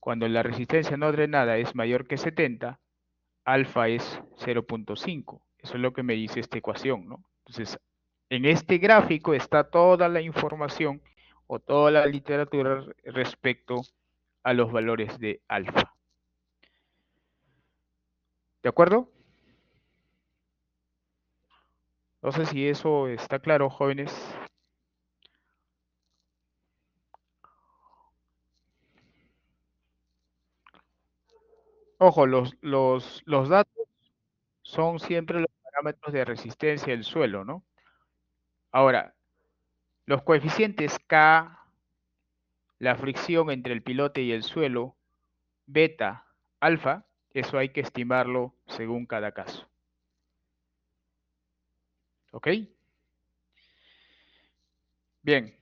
[SPEAKER 1] Cuando la resistencia no drenada es mayor que 70, alfa es 0.5. Eso es lo que me dice esta ecuación, ¿no? Entonces, en este gráfico está toda la información o toda la literatura respecto a los valores de alfa. ¿De acuerdo? No sé si eso está claro, jóvenes. Ojo, los datos son siempre los parámetros de resistencia del suelo, ¿no? Ahora, los coeficientes K, la fricción entre el pilote y el suelo, beta, alfa, eso hay que estimarlo según cada caso. ¿Ok? Bien.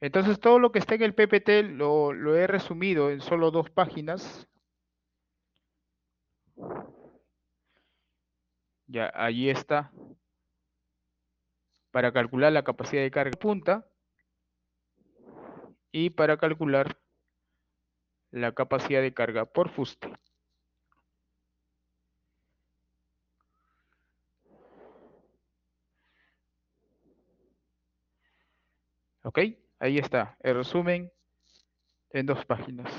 [SPEAKER 1] Entonces todo lo que está en el PPT lo he resumido en solo 2 páginas. Ya, allí está. Para calcular la capacidad de carga punta y para calcular la capacidad de carga por fuste. ¿Ok? Ahí está, el resumen en 2 páginas.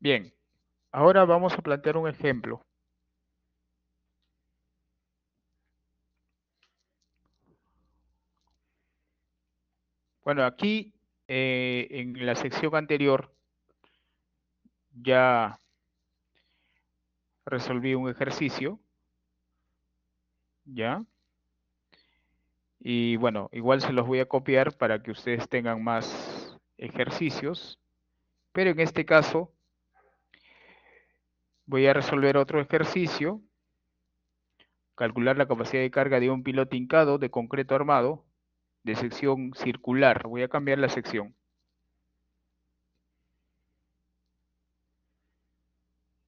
[SPEAKER 1] Bien, ahora vamos a plantear un ejemplo. Bueno, aquí en la sección anterior ya resolví un ejercicio, ¿ya? Y bueno, igual se los voy a copiar para que ustedes tengan más ejercicios, pero en este caso voy a resolver otro ejercicio, calcular la capacidad de carga de un piloto hincado de concreto armado de sección circular. Voy a cambiar la sección.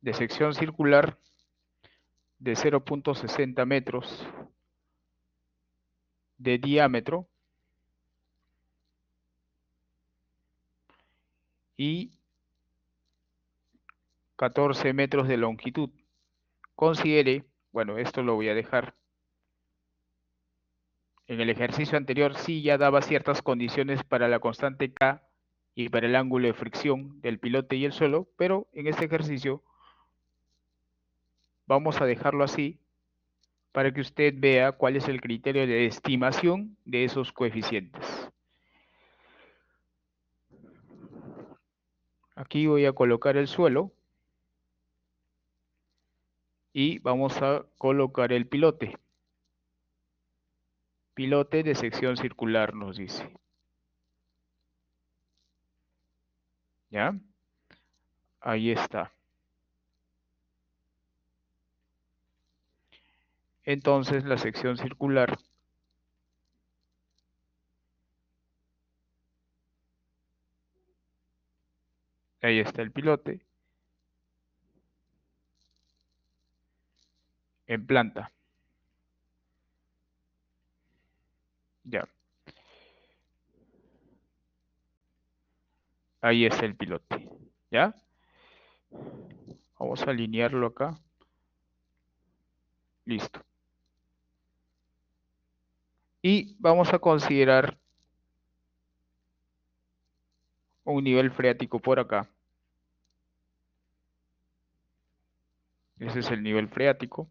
[SPEAKER 1] de sección circular de 0.60 metros de diámetro y 14 metros de longitud. Considere, bueno, esto lo voy a dejar. En el ejercicio anterior sí ya daba ciertas condiciones para la constante K y para el ángulo de fricción del pilote y el suelo, pero en este ejercicio vamos a dejarlo así para que usted vea cuál es el criterio de estimación de esos coeficientes. Aquí voy a colocar el suelo y vamos a colocar el pilote. Pilote de sección circular nos dice. ¿Ya? Ahí está. Entonces la sección circular ahí está el pilote en planta. Ya. Ahí está el pilote. ¿Ya? Vamos a alinearlo acá. Listo. Y vamos a considerar un nivel freático por acá. Ese es el nivel freático.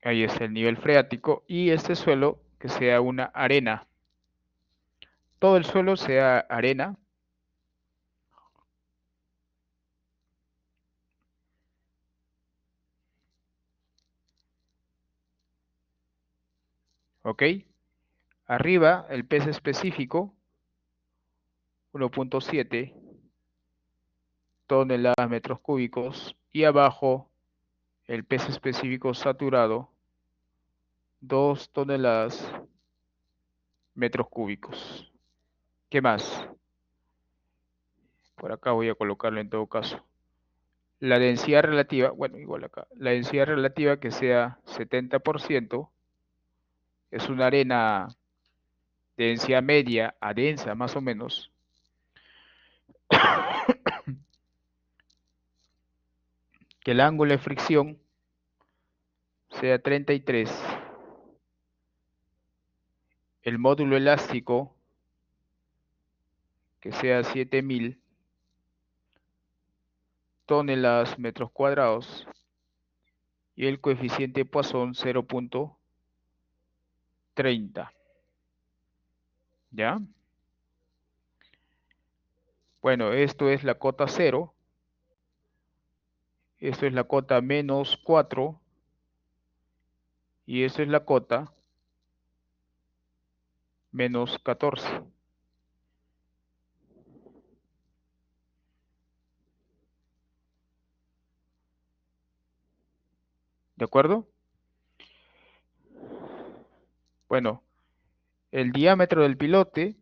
[SPEAKER 1] Ahí está el nivel freático. Y este suelo que sea una arena. Todo el suelo sea arena. ¿Ok? Arriba el peso específico 1.7 toneladas metros cúbicos y abajo el peso específico saturado 2 toneladas metros cúbicos. ¿Qué más? Por acá voy a colocarlo en todo caso. La densidad relativa, bueno, igual acá, la densidad relativa que sea 70%, es una arena de densidad media a densa más o menos. Que el ángulo de fricción sea 33, el módulo elástico que sea 7000 toneladas metros cuadrados y el coeficiente Poisson 0.30. ¿Ya? Bueno, esto es la cota 0, esto es la cota menos 4 y esto es la cota menos 14. ¿De acuerdo? Bueno, el diámetro del pilote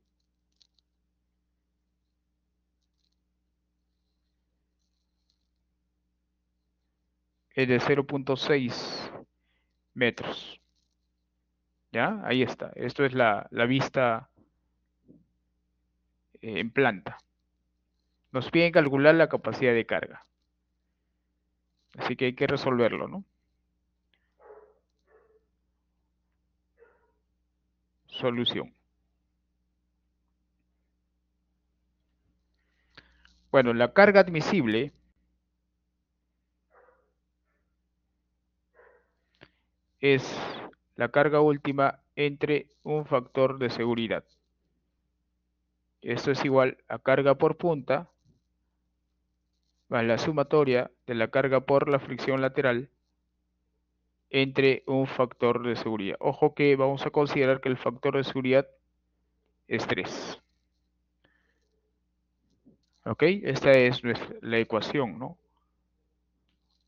[SPEAKER 1] es de 0.6 metros. ¿Ya? Ahí está. Esto es la vista en planta. Nos piden calcular la capacidad de carga. Así que hay que resolverlo, ¿no? Solución. Bueno, la carga admisible es la carga última entre un factor de seguridad. Esto es igual a carga por punta más la sumatoria de la carga por la fricción lateral entre un factor de seguridad. Ojo que vamos a considerar que el factor de seguridad es 3. ¿Ok? Esta es la ecuación, ¿no?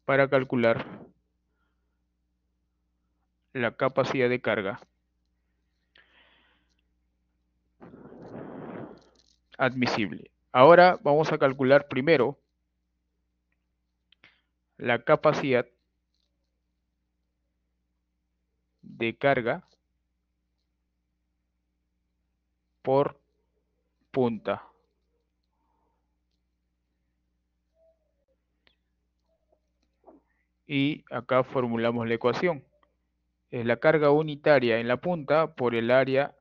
[SPEAKER 1] Para calcular la capacidad de carga admisible. Ahora vamos a calcular primero la capacidad de carga por punta. Y acá formulamos la ecuación. Es la carga unitaria en la punta por el área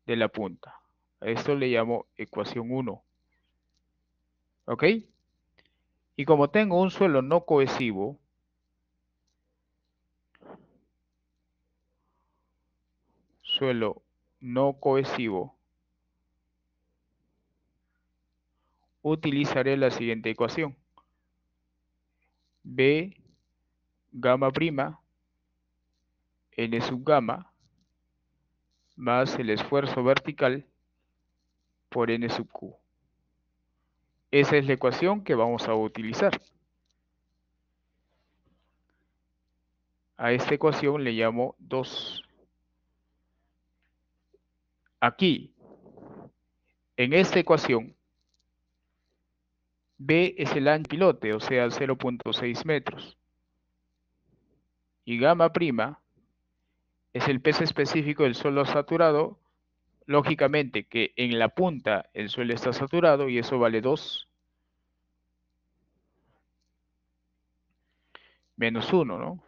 [SPEAKER 1] de la punta. A esto le llamo ecuación 1. ¿Ok? Y como tengo un suelo no cohesivo, utilizaré la siguiente ecuación. B gamma prima n sub gamma más el esfuerzo vertical por n sub q. Esa es la ecuación que vamos a utilizar. A esta ecuación le llamo 2. Aquí, en esta ecuación, B es el ancho del pilote, o sea, 0.6 metros. Y gamma prima es el peso específico del suelo saturado. Lógicamente que en la punta el suelo está saturado y eso vale 2 menos 1, ¿no?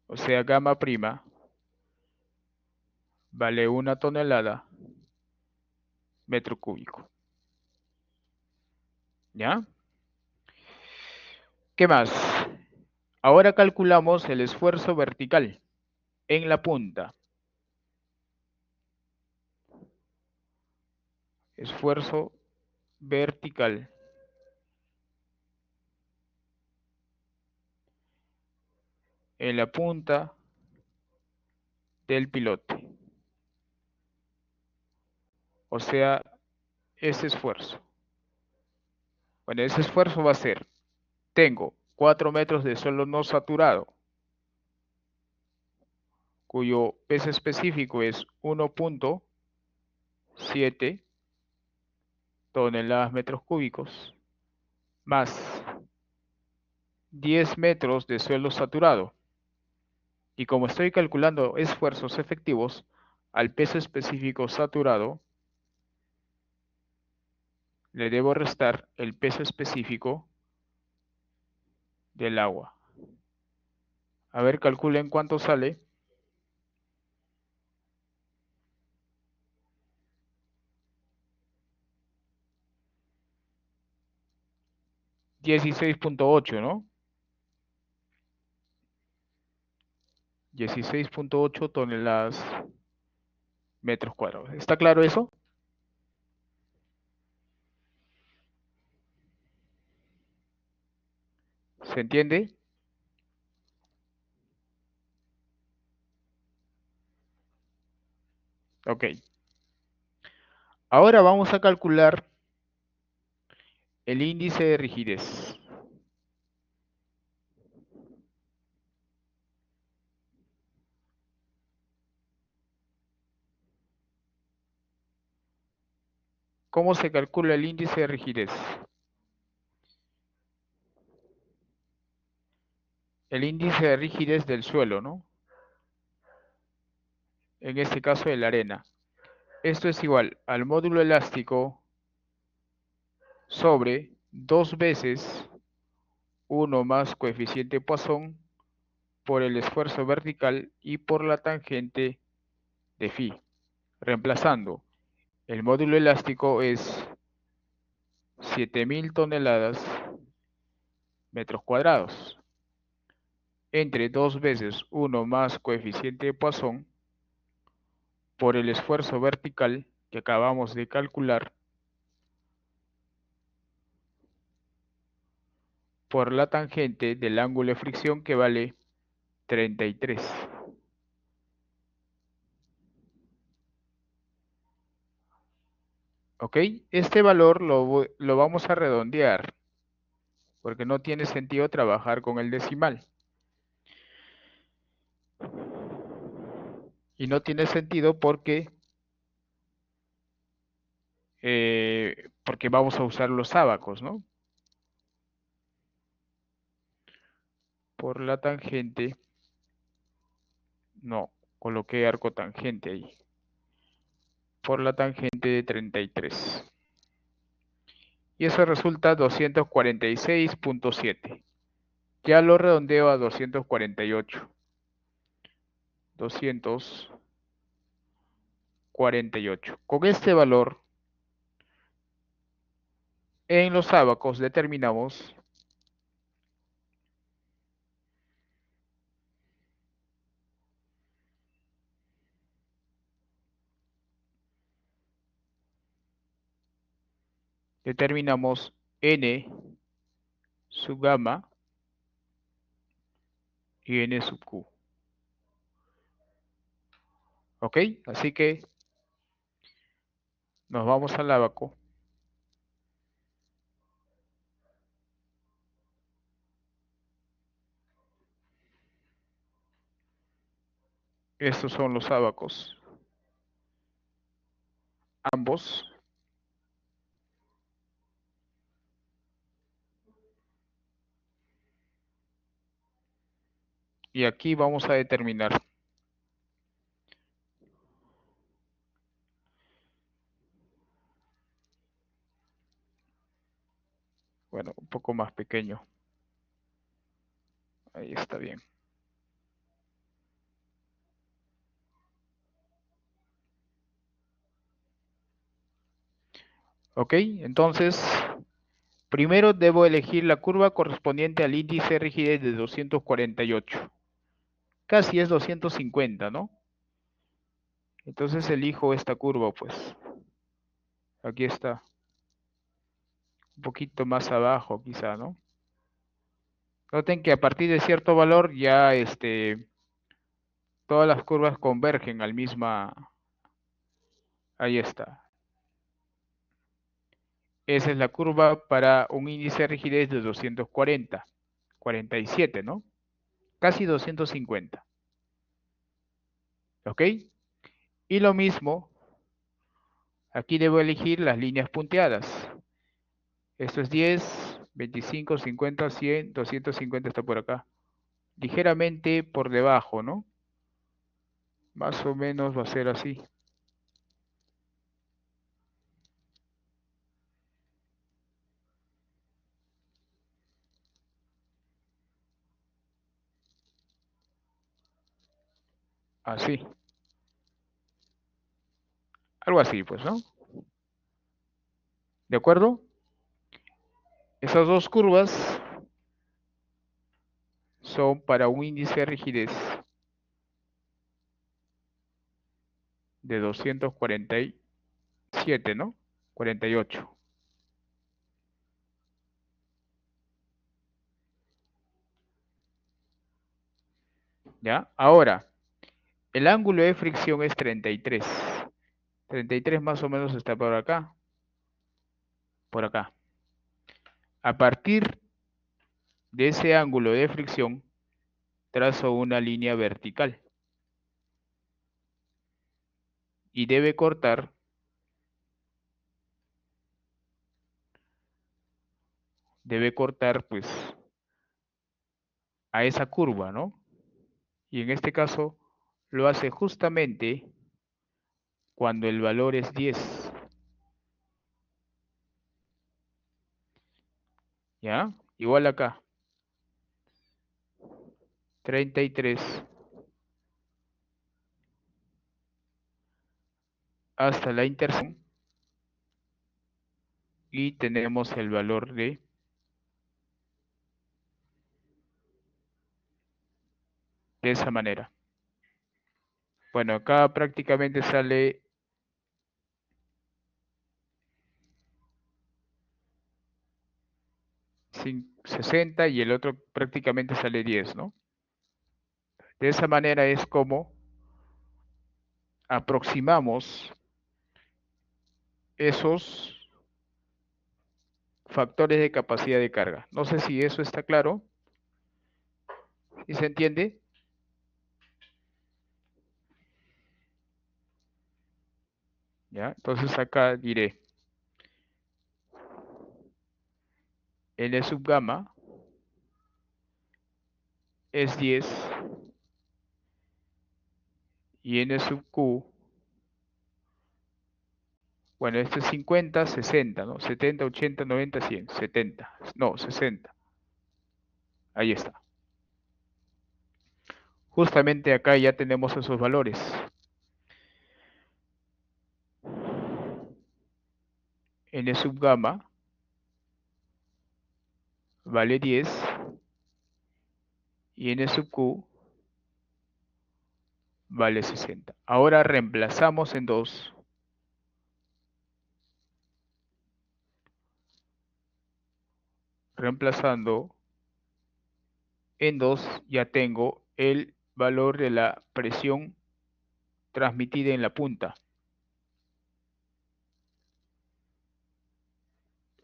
[SPEAKER 1] O sea, gamma prima vale 1 tonelada metro cúbico. ¿Ya? ¿Qué más? Ahora calculamos el esfuerzo vertical en la punta. Esfuerzo vertical en la punta del pilote. O sea, ese esfuerzo. Bueno, ese esfuerzo va a ser, tengo 4 metros de suelo no saturado, cuyo peso específico es 1.7 toneladas metros cúbicos, más 10 metros de suelo saturado. Y como estoy calculando esfuerzos efectivos al peso específico saturado, le debo restar el peso específico del agua. A ver, calculen cuánto sale. 16.8, ¿no? 16.8 toneladas metros cuadrados. ¿Está claro eso? ¿Se entiende? Ok. Ahora vamos a calcular el índice de rigidez. ¿Cómo se calcula el índice de rigidez? El índice de rigidez del suelo, ¿no? En este caso de la arena. Esto es igual al módulo elástico sobre 2 veces 1 más coeficiente Poisson por el esfuerzo vertical y por la tangente de phi. Reemplazando, el módulo elástico es 7000 toneladas metros cuadrados entre 2 veces 1 más coeficiente de Poisson por el esfuerzo vertical que acabamos de calcular por la tangente del ángulo de fricción que vale 33. ¿Ok? Este valor lo vamos a redondear porque no tiene sentido trabajar con el decimal. Y no tiene sentido porque vamos a usar los ábacos, ¿no? Por la tangente, no, coloqué arco tangente ahí. Por la tangente de 33. Y eso resulta 246.7. Ya lo redondeo a 248. 248. Con este valor, en los ábacos determinamos n sub gamma y n sub q. ¿Ok? Así que nos vamos al ábaco. Estos son los ábacos. Ambos. Y aquí vamos a determinar. Bueno, un poco más pequeño. Ahí está bien. Ok, entonces, primero debo elegir la curva correspondiente al índice de rigidez de 248. Casi es 250, ¿no? Entonces elijo esta curva, pues. Aquí está. Un poquito más abajo, quizá, ¿no? Noten que a partir de cierto valor ya todas las curvas convergen al misma. Ahí está. Esa es la curva para un índice de rigidez de 240. 47, ¿no? Casi 250. ¿Ok? Y lo mismo, aquí debo elegir las líneas punteadas. Esto es 10, 25, 50, 100, 250 está por acá. Ligeramente por debajo, ¿no? Más o menos va a ser así. Así. Algo así, pues, ¿no? ¿De acuerdo? Esas dos curvas son para un índice de rigidez de 247, ¿no? 48. ¿Ya? Ahora, el ángulo de fricción es 33. 33 más o menos está por acá. Por acá. A partir de ese ángulo de fricción, trazo una línea vertical. Y debe cortar pues a esa curva, ¿no? Y en este caso lo hace justamente cuando el valor es 10. ¿Ya? Igual acá. 33 hasta la intersección y tenemos el valor de esa manera. Bueno, acá prácticamente sale 60 y el otro prácticamente sale 10, ¿no? De esa manera es como aproximamos esos factores de capacidad de carga. No sé si eso está claro, si se entiende. ¿Ya? Entonces acá diré L sub gamma es 10 y N sub Q, bueno, este es 50, 60, ¿no? 70, 80, 90, 100, 70, no, 60. Ahí está. Justamente acá ya tenemos esos valores. N sub gamma vale 10 y N sub Q vale 60. Ahora reemplazamos en 2. Reemplazando en 2 ya tengo el valor de la presión transmitida en la punta.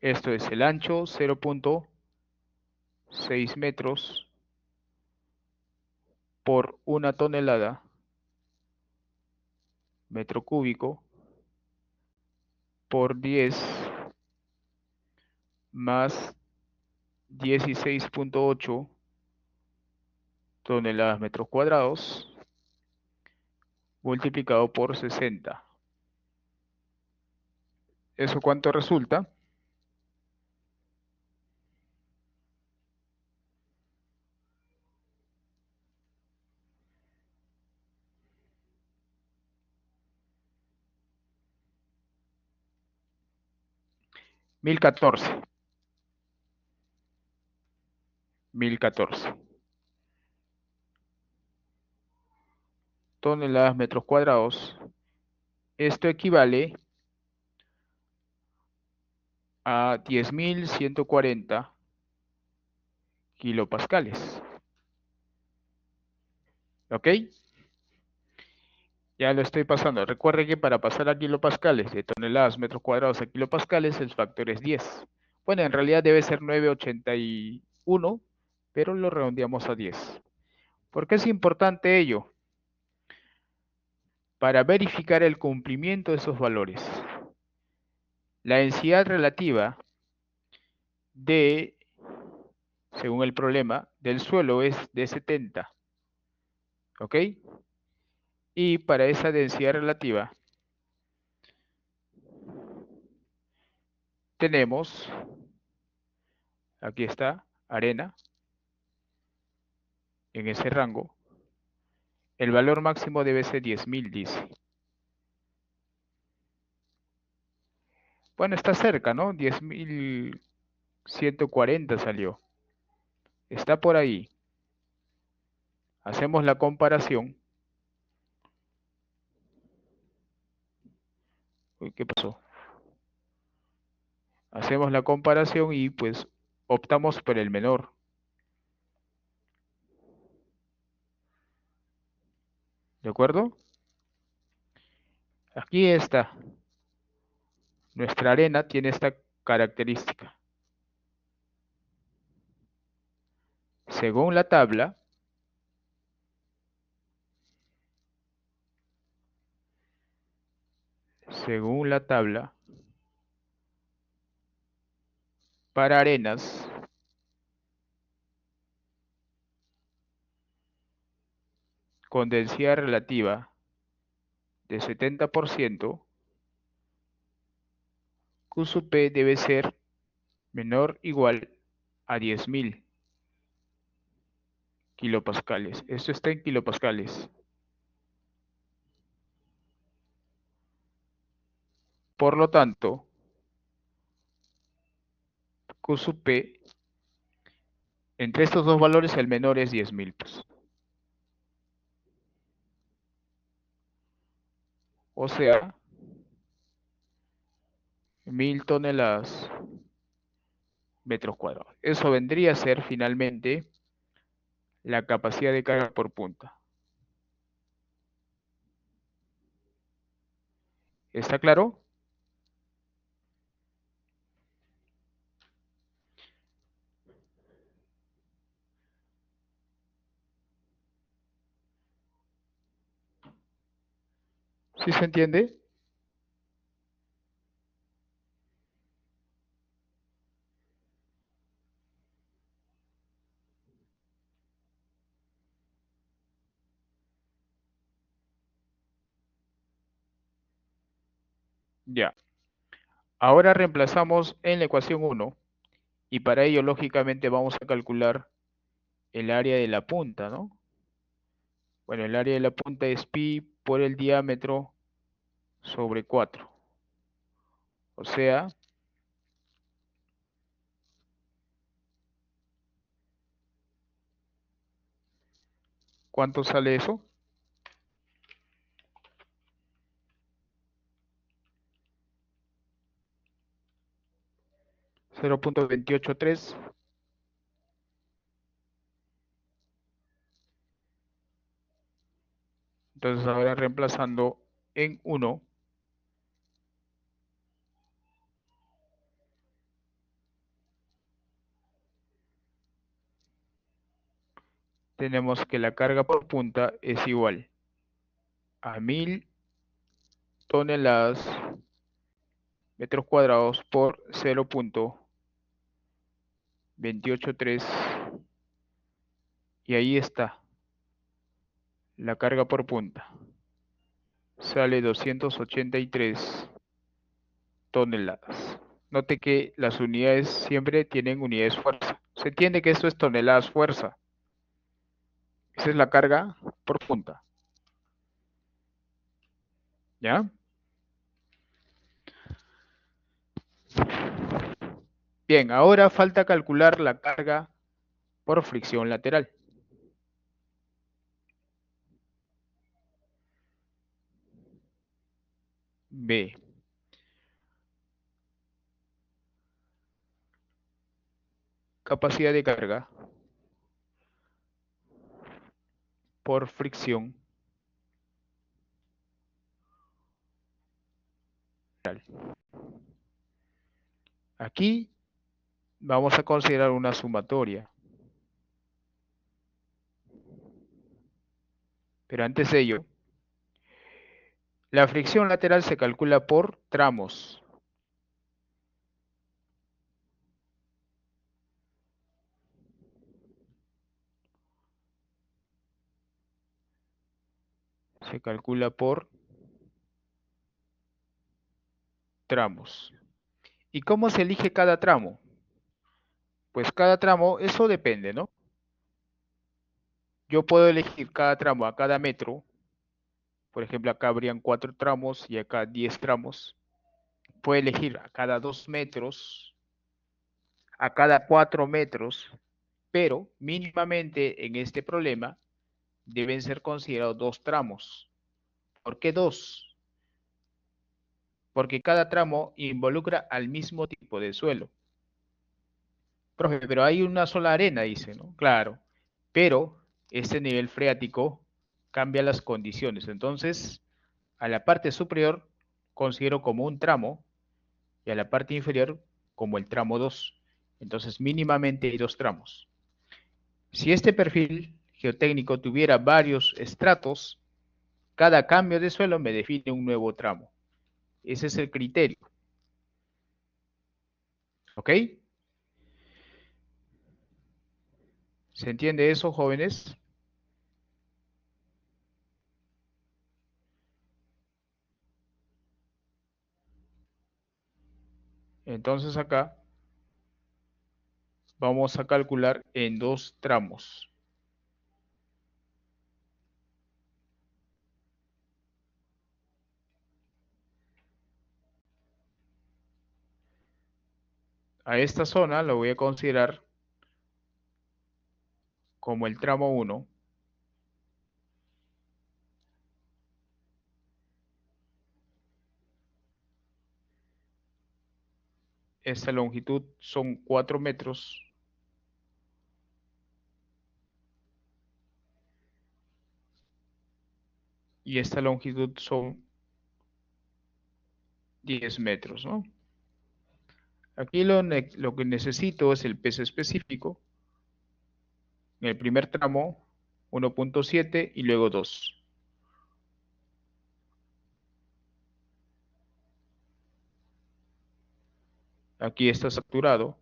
[SPEAKER 1] Esto es el ancho 0.6 metros por 1 tonelada metro cúbico por 10 más 16.8 toneladas metros cuadrados multiplicado por 60. ¿Eso cuánto resulta? Mil catorce toneladas metros cuadrados. Esto equivale a 10.140 kilopascales. ¿Ok? Ya lo estoy pasando. Recuerde que para pasar a kilopascales, de toneladas metros cuadrados a kilopascales, el factor es 10. Bueno, en realidad debe ser 981, pero lo redondeamos a 10. ¿Por qué es importante ello? Para verificar el cumplimiento de esos valores. La densidad relativa de, según el problema, del suelo es de 70. ¿Ok? Y para esa densidad relativa tenemos, aquí está, arena, en ese rango. El valor máximo debe ser 10.000, dice. Bueno, está cerca, ¿no? 10.140 salió. Está por ahí. Hacemos la comparación. Uy, ¿qué pasó? Hacemos la comparación y pues optamos por el menor. ¿De acuerdo? Aquí está. Nuestra arena tiene esta característica. Según la tabla, para arenas con densidad relativa de 70%, Q sub P debe ser menor o igual a 10.000 kilopascales. Esto está en kilopascales. Por lo tanto, Q sub P, entre estos dos valores el menor es 10.000. Pues. O sea, 1.000 toneladas metros cuadrados. Eso vendría a ser finalmente la capacidad de carga por punta. ¿Está claro? ¿Sí se entiende? Ya. Ahora reemplazamos en la ecuación uno y para ello lógicamente vamos a calcular el área de la punta, ¿no? Bueno, el área de la punta es pi por el diámetro sobre 4. O sea, ¿cuánto sale eso? 0.283. Entonces ahora reemplazando en 1, tenemos que la carga por punta es igual a 1000 toneladas metros cuadrados por 0.283 y ahí está la carga por punta. Sale 283 toneladas. Note que las unidades siempre tienen unidades fuerza. Se entiende que esto es toneladas fuerza. Esa es la carga por punta. ¿Ya? Bien, ahora falta calcular la carga por fricción lateral. B. Capacidad de carga por fricción lateral. Aquí vamos a considerar una sumatoria. Pero antes de ello, la fricción lateral se calcula por tramos. Se calcula por tramos. ¿Y cómo se elige cada tramo? Pues cada tramo, eso depende, ¿no? Yo puedo elegir cada tramo a cada metro. Por ejemplo, acá habrían 4 tramos y acá 10 tramos. Puedo elegir a cada 2 metros, a cada 4 metros, pero mínimamente en este problema deben ser considerados 2 tramos. ¿Por qué 2? Porque cada tramo involucra al mismo tipo de suelo. Profe, pero hay una sola arena, dice, ¿no? Claro, pero este nivel freático cambia las condiciones. Entonces, a la parte superior considero como un tramo y a la parte inferior como el tramo 2. Entonces, mínimamente hay 2 tramos. Si este perfil geotécnico tuviera varios estratos, cada cambio de suelo me define un nuevo tramo. Ese es el criterio. ¿Ok? ¿Se entiende eso, jóvenes? Entonces acá vamos a calcular en 2 tramos. A esta zona lo voy a considerar como el tramo 1. Esta longitud son 4 metros. Y esta longitud son 10 metros, ¿no? Aquí lo que necesito es el peso específico. En el primer tramo, 1.7 y luego 2. Aquí está saturado.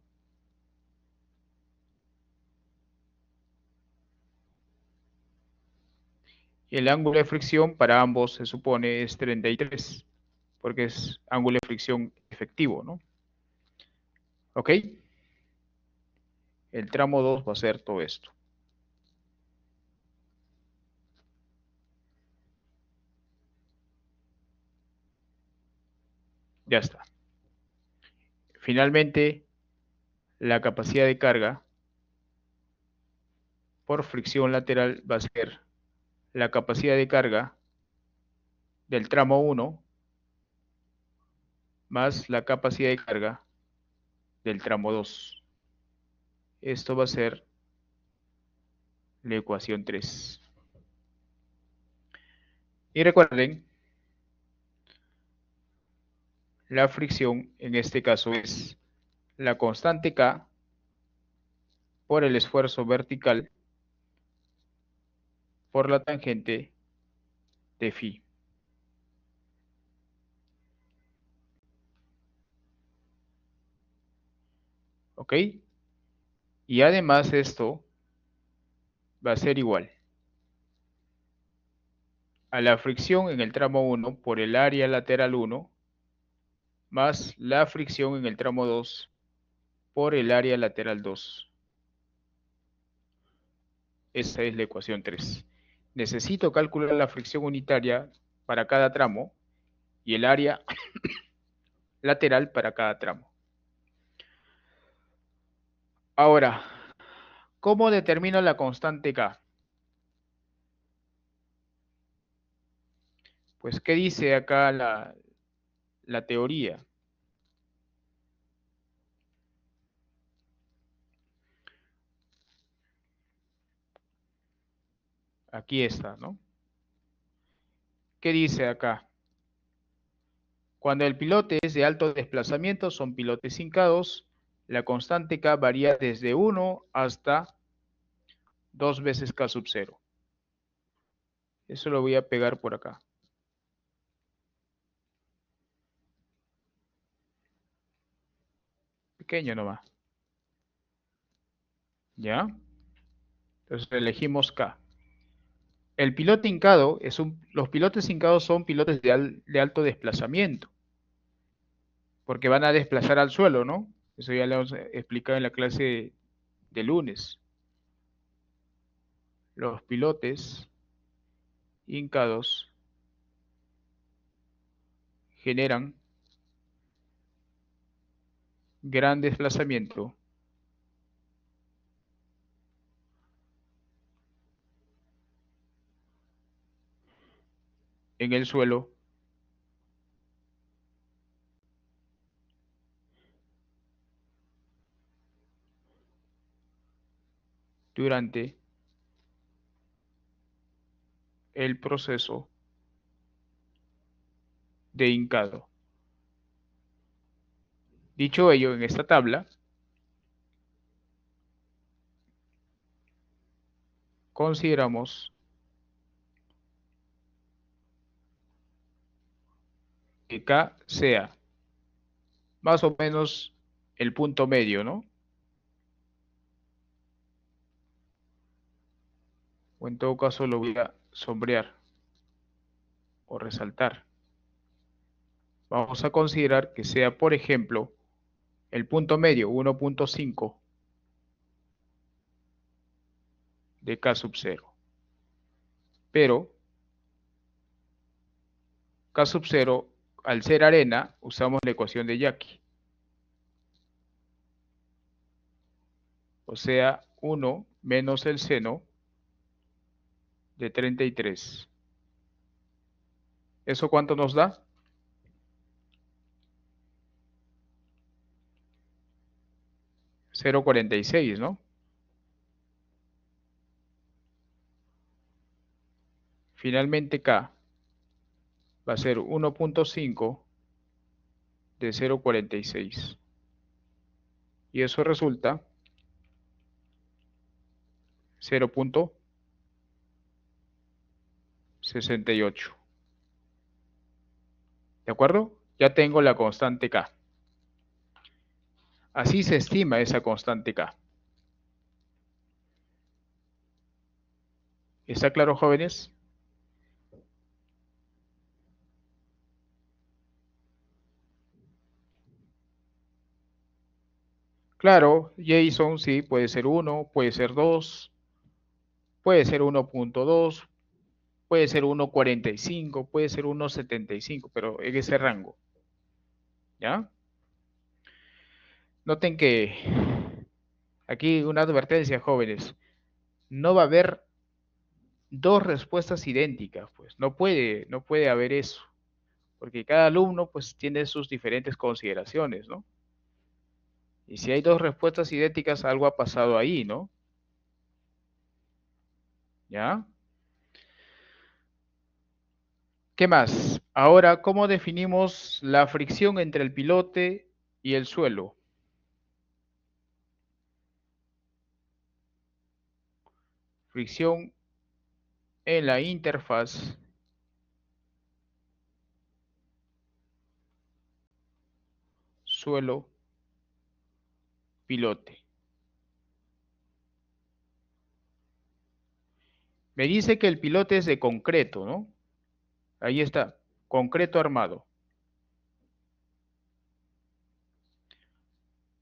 [SPEAKER 1] Y el ángulo de fricción para ambos se supone es 33, porque es ángulo de fricción efectivo, ¿no? ¿Ok? El tramo 2 va a ser todo esto. Ya está. Finalmente, la capacidad de carga por fricción lateral va a ser la capacidad de carga del tramo 1 más la capacidad de carga del tramo 2. Esto va a ser la ecuación 3. Y recuerden, la fricción en este caso es la constante K por el esfuerzo vertical por la tangente de phi. ¿Ok? Y además esto va a ser igual a la fricción en el tramo 1 por el área lateral 1 más la fricción en el tramo 2 por el área lateral 2. Esa es la ecuación 3. Necesito calcular la fricción unitaria para cada tramo y el área lateral para cada tramo. Ahora, ¿cómo determino la constante K? Pues, ¿qué dice acá la teoría? Aquí está, ¿no? ¿Qué dice acá? Cuando el pilote es de alto desplazamiento, son pilotes hincados, la constante K varía desde 1 hasta 2 veces K sub 0. Eso lo voy a pegar por acá. Pequeño nomás. ¿Ya? Entonces elegimos K. El pilote hincado los pilotes hincados son pilotes de alto desplazamiento, porque van a desplazar al suelo, ¿no? Eso ya lo hemos explicado en la clase de lunes. Los pilotes hincados generan gran desplazamiento en el suelo durante el proceso de hincado. Dicho ello, en esta tabla consideramos que K sea más o menos el punto medio, ¿no? O en todo caso lo voy a sombrear o resaltar. Vamos a considerar que sea, por ejemplo, el punto medio 1.5 de K sub 0. Pero K sub 0, al ser arena, usamos la ecuación de Jackie. O sea, 1 menos el seno de 33. ¿Eso cuánto nos da? 0,46, ¿no? Finalmente K va a ser 1.5 de 0,46. Y eso resulta 0.68. ¿De acuerdo? Ya tengo la constante K. Así se estima esa constante K. ¿Está claro, jóvenes? Claro, Jason sí, puede ser 1, puede ser 2, puede ser 1.2, puede ser 1.45, puede ser 1.75, pero en ese rango. ¿Ya? Noten que aquí una advertencia, jóvenes. No va a haber dos respuestas idénticas, pues. No puede haber eso. Porque cada alumno, pues, tiene sus diferentes consideraciones, ¿no? Y si hay dos respuestas idénticas, algo ha pasado ahí, ¿no? ¿Ya? ¿Qué más? Ahora, ¿cómo definimos la fricción entre el pilote y el suelo? Fricción en la interfaz suelo-pilote. Me dice que el pilote es de concreto, ¿no? Ahí está, concreto armado.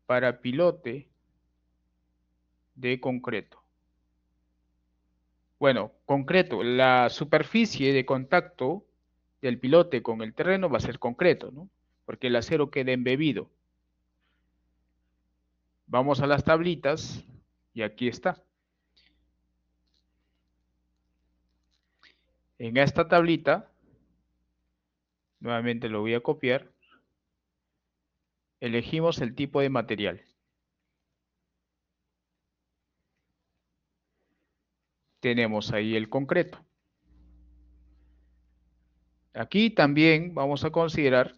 [SPEAKER 1] Para pilote de concreto. Bueno, concreto, la superficie de contacto del pilote con el terreno va a ser concreto, ¿no? Porque el acero queda embebido. Vamos a las tablitas y aquí está. En esta tablita, nuevamente lo voy a copiar, elegimos el tipo de material. Tenemos ahí el concreto. Aquí también vamos a considerar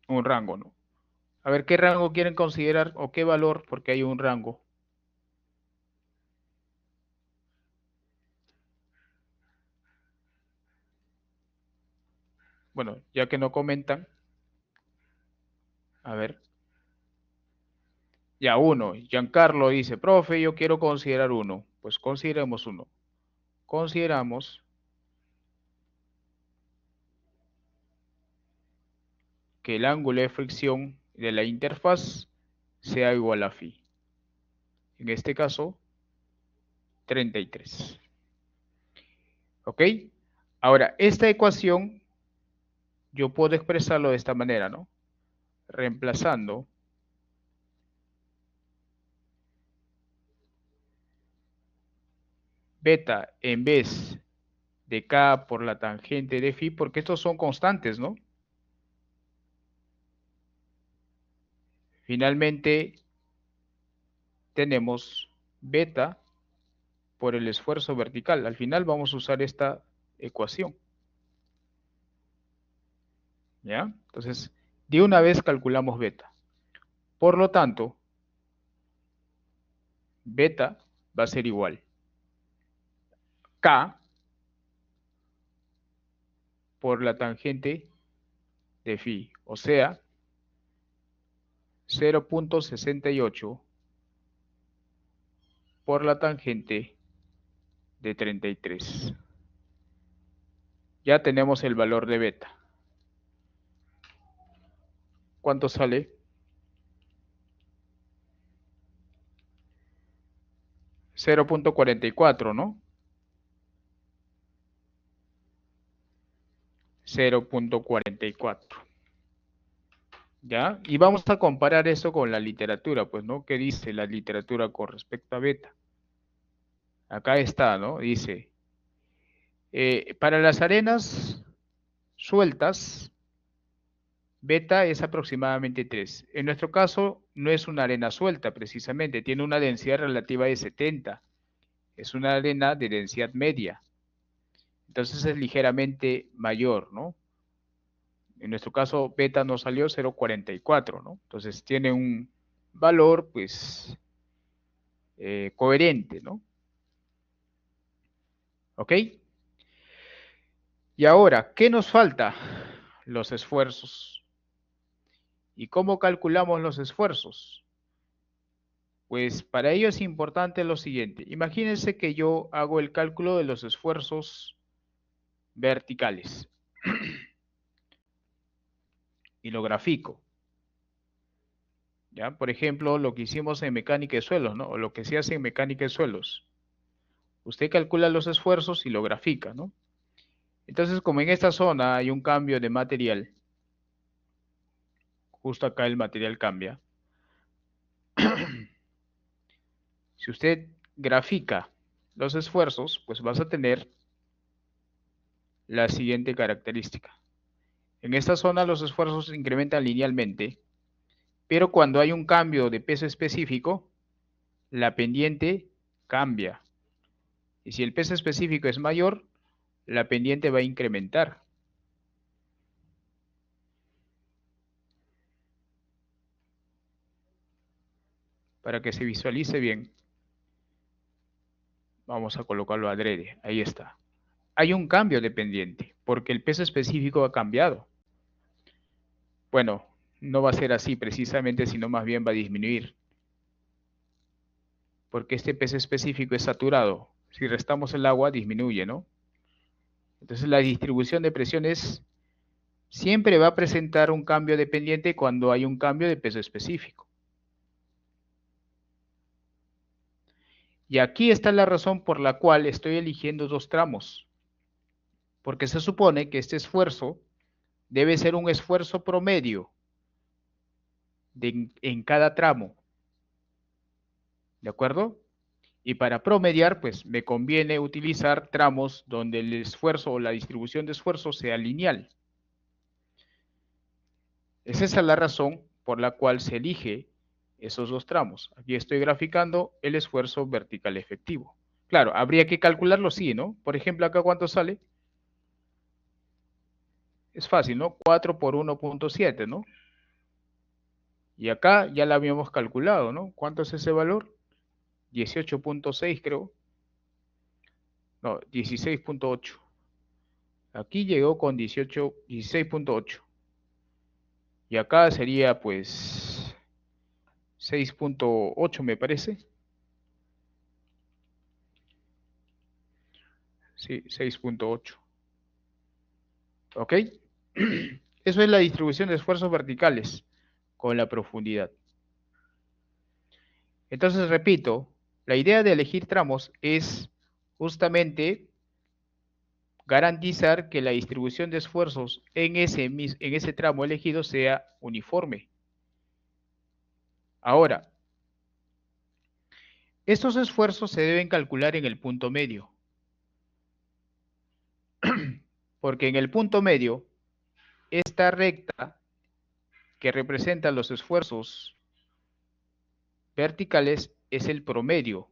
[SPEAKER 1] un rango, ¿no? A ver, ¿qué rango quieren considerar o qué valor? Porque hay un rango. Bueno, ya que no comentan, a ver. Ya uno. Giancarlo dice, profe, yo quiero considerar uno. Pues consideremos uno. Consideramos que el ángulo de fricción de la interfaz sea igual a phi. En este caso, 33. ¿Ok? Ahora, esta ecuación yo puedo expresarlo de esta manera, ¿no? Reemplazando beta en vez de k por la tangente de phi, porque estos son constantes, ¿no? Finalmente, tenemos beta por el esfuerzo vertical. Al final vamos a usar esta ecuación. ¿Ya? Entonces, de una vez calculamos beta. Por lo tanto, beta va a ser igual K por la tangente de phi, o sea, 0.68 por la tangente de 33. Ya tenemos el valor de beta. ¿Cuánto sale? 0.44, ¿no? 0.44. ¿Ya? Y vamos a comparar eso con la literatura, pues, ¿no? ¿Qué dice la literatura con respecto a beta? Acá está, ¿no? Dice, para las arenas sueltas, beta es aproximadamente 3. En nuestro caso, no es una arena suelta, precisamente, tiene una densidad relativa de 70. Es una arena de densidad media. Entonces es ligeramente mayor, ¿no? En nuestro caso, beta nos salió 0.44, ¿no? Entonces tiene un valor, pues, coherente, ¿no? ¿Ok? Y ahora, ¿qué nos falta? Los esfuerzos. ¿Y cómo calculamos los esfuerzos? Pues para ello es importante lo siguiente. Imagínense que yo hago el cálculo de los esfuerzos verticales y lo grafico. ¿Ya? Por ejemplo, lo que hicimos en mecánica de suelos, ¿no? O lo que se hace en mecánica de suelos. Usted calcula los esfuerzos y lo grafica, ¿no? Entonces, como en esta zona hay un cambio de material, justo acá el material cambia. Si usted grafica los esfuerzos, pues vas a tener la siguiente característica. En esta zona los esfuerzos se incrementan linealmente, pero cuando hay un cambio de peso específico, la pendiente cambia. Y si el peso específico es mayor, la pendiente va a incrementar. Para que se visualice bien, vamos a colocarlo adrede. Ahí está. Hay un cambio de pendiente, porque el peso específico ha cambiado. Bueno, no va a ser así precisamente, sino más bien va a disminuir. Porque este peso específico es saturado. Si restamos el agua, disminuye, ¿no? Entonces la distribución de presiones siempre va a presentar un cambio de pendiente cuando hay un cambio de peso específico. Y aquí está la razón por la cual estoy eligiendo dos tramos. Porque se supone que este esfuerzo debe ser un esfuerzo promedio en cada tramo. ¿De acuerdo? Y para promediar, pues me conviene utilizar tramos donde el esfuerzo o la distribución de esfuerzo sea lineal. Es esa la razón por la cual se elige esos dos tramos. Aquí estoy graficando el esfuerzo vertical efectivo. Claro, habría que calcularlo, sí, ¿no? Por ejemplo, acá ¿cuánto sale? Es fácil, ¿no? 4 por 1.7, ¿no? Y acá ya la habíamos calculado, ¿no? ¿Cuánto es ese valor? 18.6 creo. No, 16.8. Aquí llegó con 16.8. Y acá sería pues 6.8 me parece. Sí, 6.8. ¿Ok? Eso es la distribución de esfuerzos verticales con la profundidad. Entonces, repito, la idea de elegir tramos es justamente garantizar que la distribución de esfuerzos en ese tramo elegido sea uniforme. Ahora, estos esfuerzos se deben calcular en el punto medio, porque en el punto medio, esta recta que representa los esfuerzos verticales es el promedio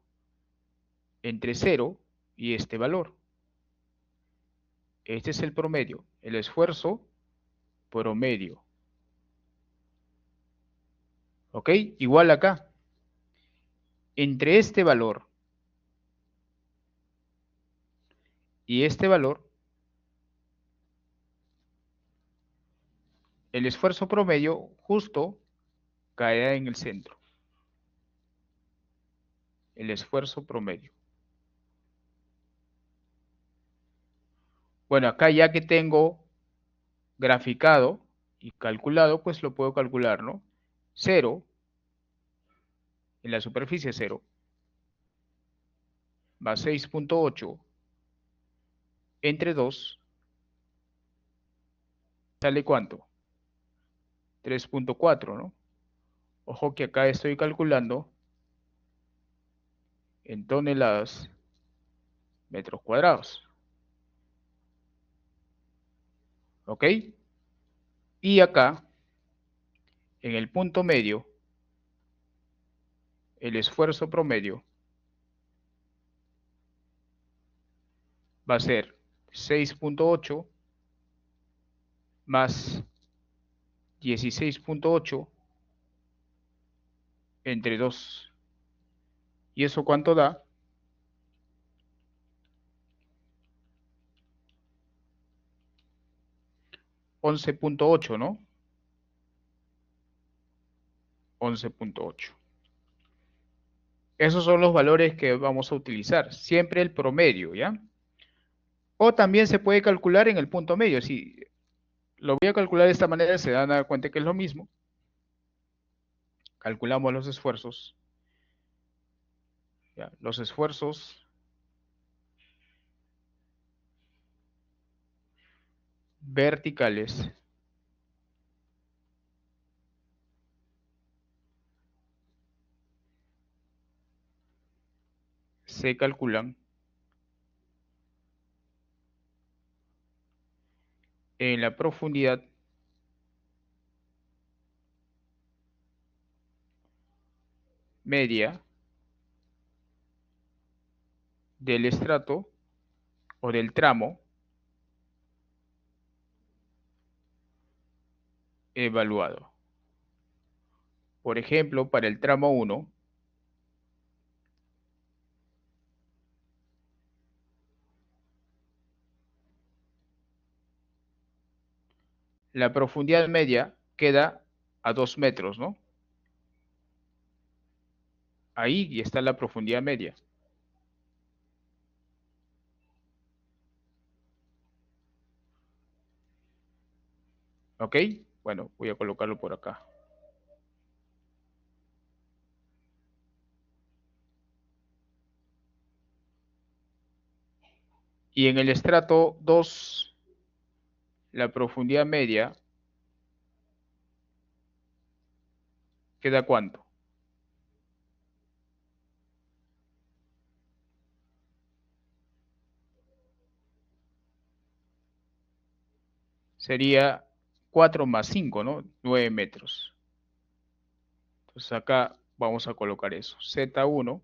[SPEAKER 1] entre 0 y este valor. Este es el promedio, el esfuerzo promedio. ¿Ok? Igual acá. Entre este valor y este valor, el esfuerzo promedio justo caerá en el centro. El esfuerzo promedio. Bueno, acá ya que tengo graficado y calculado, pues lo puedo calcular, ¿no? 0, en la superficie 0, va 6.8 entre 2, ¿sale cuánto? 3.4, ¿no? Ojo que acá estoy calculando en toneladas metros cuadrados. ¿Ok? Y acá, en el punto medio, el esfuerzo promedio va a ser 6.8 más 16.8 entre 2. ¿Y eso cuánto da? 11.8, ¿no? 11.8. Esos son los valores que vamos a utilizar. Siempre el promedio, ¿ya? O también se puede calcular en el punto medio. Si lo voy a calcular de esta manera, se dan a dar cuenta que es lo mismo. Calculamos los esfuerzos. ¿Ya? Los esfuerzos verticales se calculan en la profundidad media del estrato o del tramo evaluado. Por ejemplo, para el tramo 1, la profundidad media queda a 2 metros, ¿no? Ahí está la profundidad media. ¿Ok? Bueno, voy a colocarlo por acá. Y en el estrato 2, la profundidad media queda ¿cuánto? Sería 4 más 5, ¿no? 9 metros. Entonces acá vamos a colocar eso. Z1,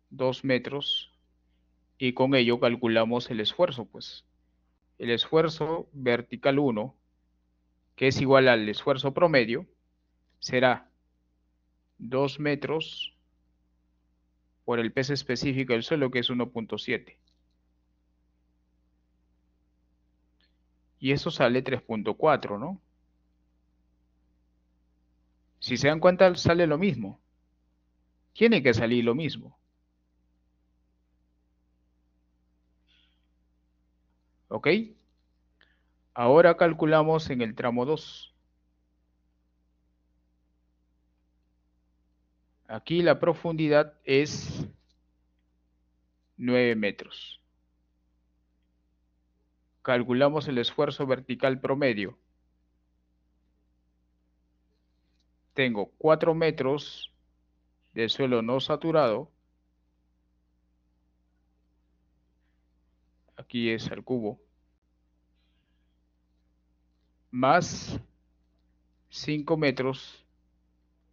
[SPEAKER 1] 2 metros. Y con ello calculamos el esfuerzo, pues. El esfuerzo vertical 1, que es igual al esfuerzo promedio, será 2 metros por el peso específico del suelo, que es 1.7. Y eso sale 3.4, ¿no? Si se dan cuenta, sale lo mismo. Tiene que salir lo mismo. ¿Ok? Ahora calculamos en el tramo 2. Aquí la profundidad es 9 metros. Calculamos el esfuerzo vertical promedio. Tengo 4 metros de suelo no saturado. Aquí es al cubo. Más 5 metros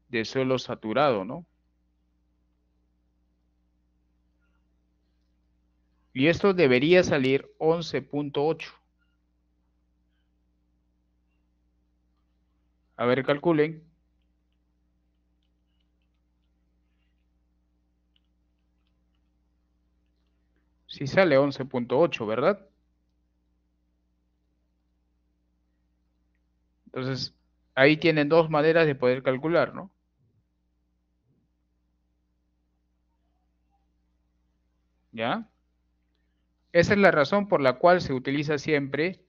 [SPEAKER 1] de suelo saturado, ¿no? Y esto debería salir 11.8. A ver, calculen. Si sale 11.8, ¿verdad? Entonces, ahí tienen dos maneras de poder calcular, ¿no? ¿Ya? Esa es la razón por la cual se utiliza siempre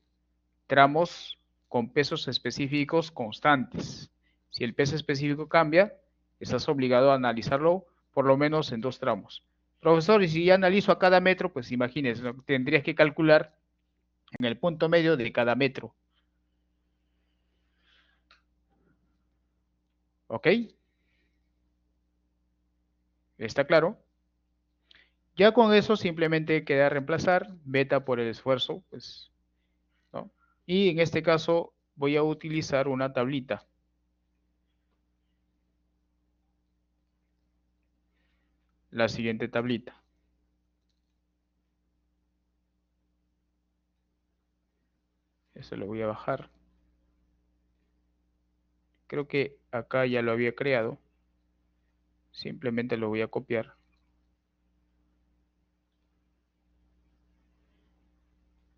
[SPEAKER 1] tramos con pesos específicos constantes. Si el peso específico cambia, estás obligado a analizarlo por lo menos en 2 tramos. Profesor, y si ya analizo a cada metro, pues imagínese, ¿no? Tendrías que calcular en el punto medio de cada metro. ¿Ok? ¿Está claro? Ya con eso simplemente queda reemplazar beta por el esfuerzo, pues, ¿no? Y en este caso voy a utilizar una tablita. La siguiente tablita. Eso lo voy a bajar. Creo que acá ya lo había creado. Simplemente lo voy a copiar.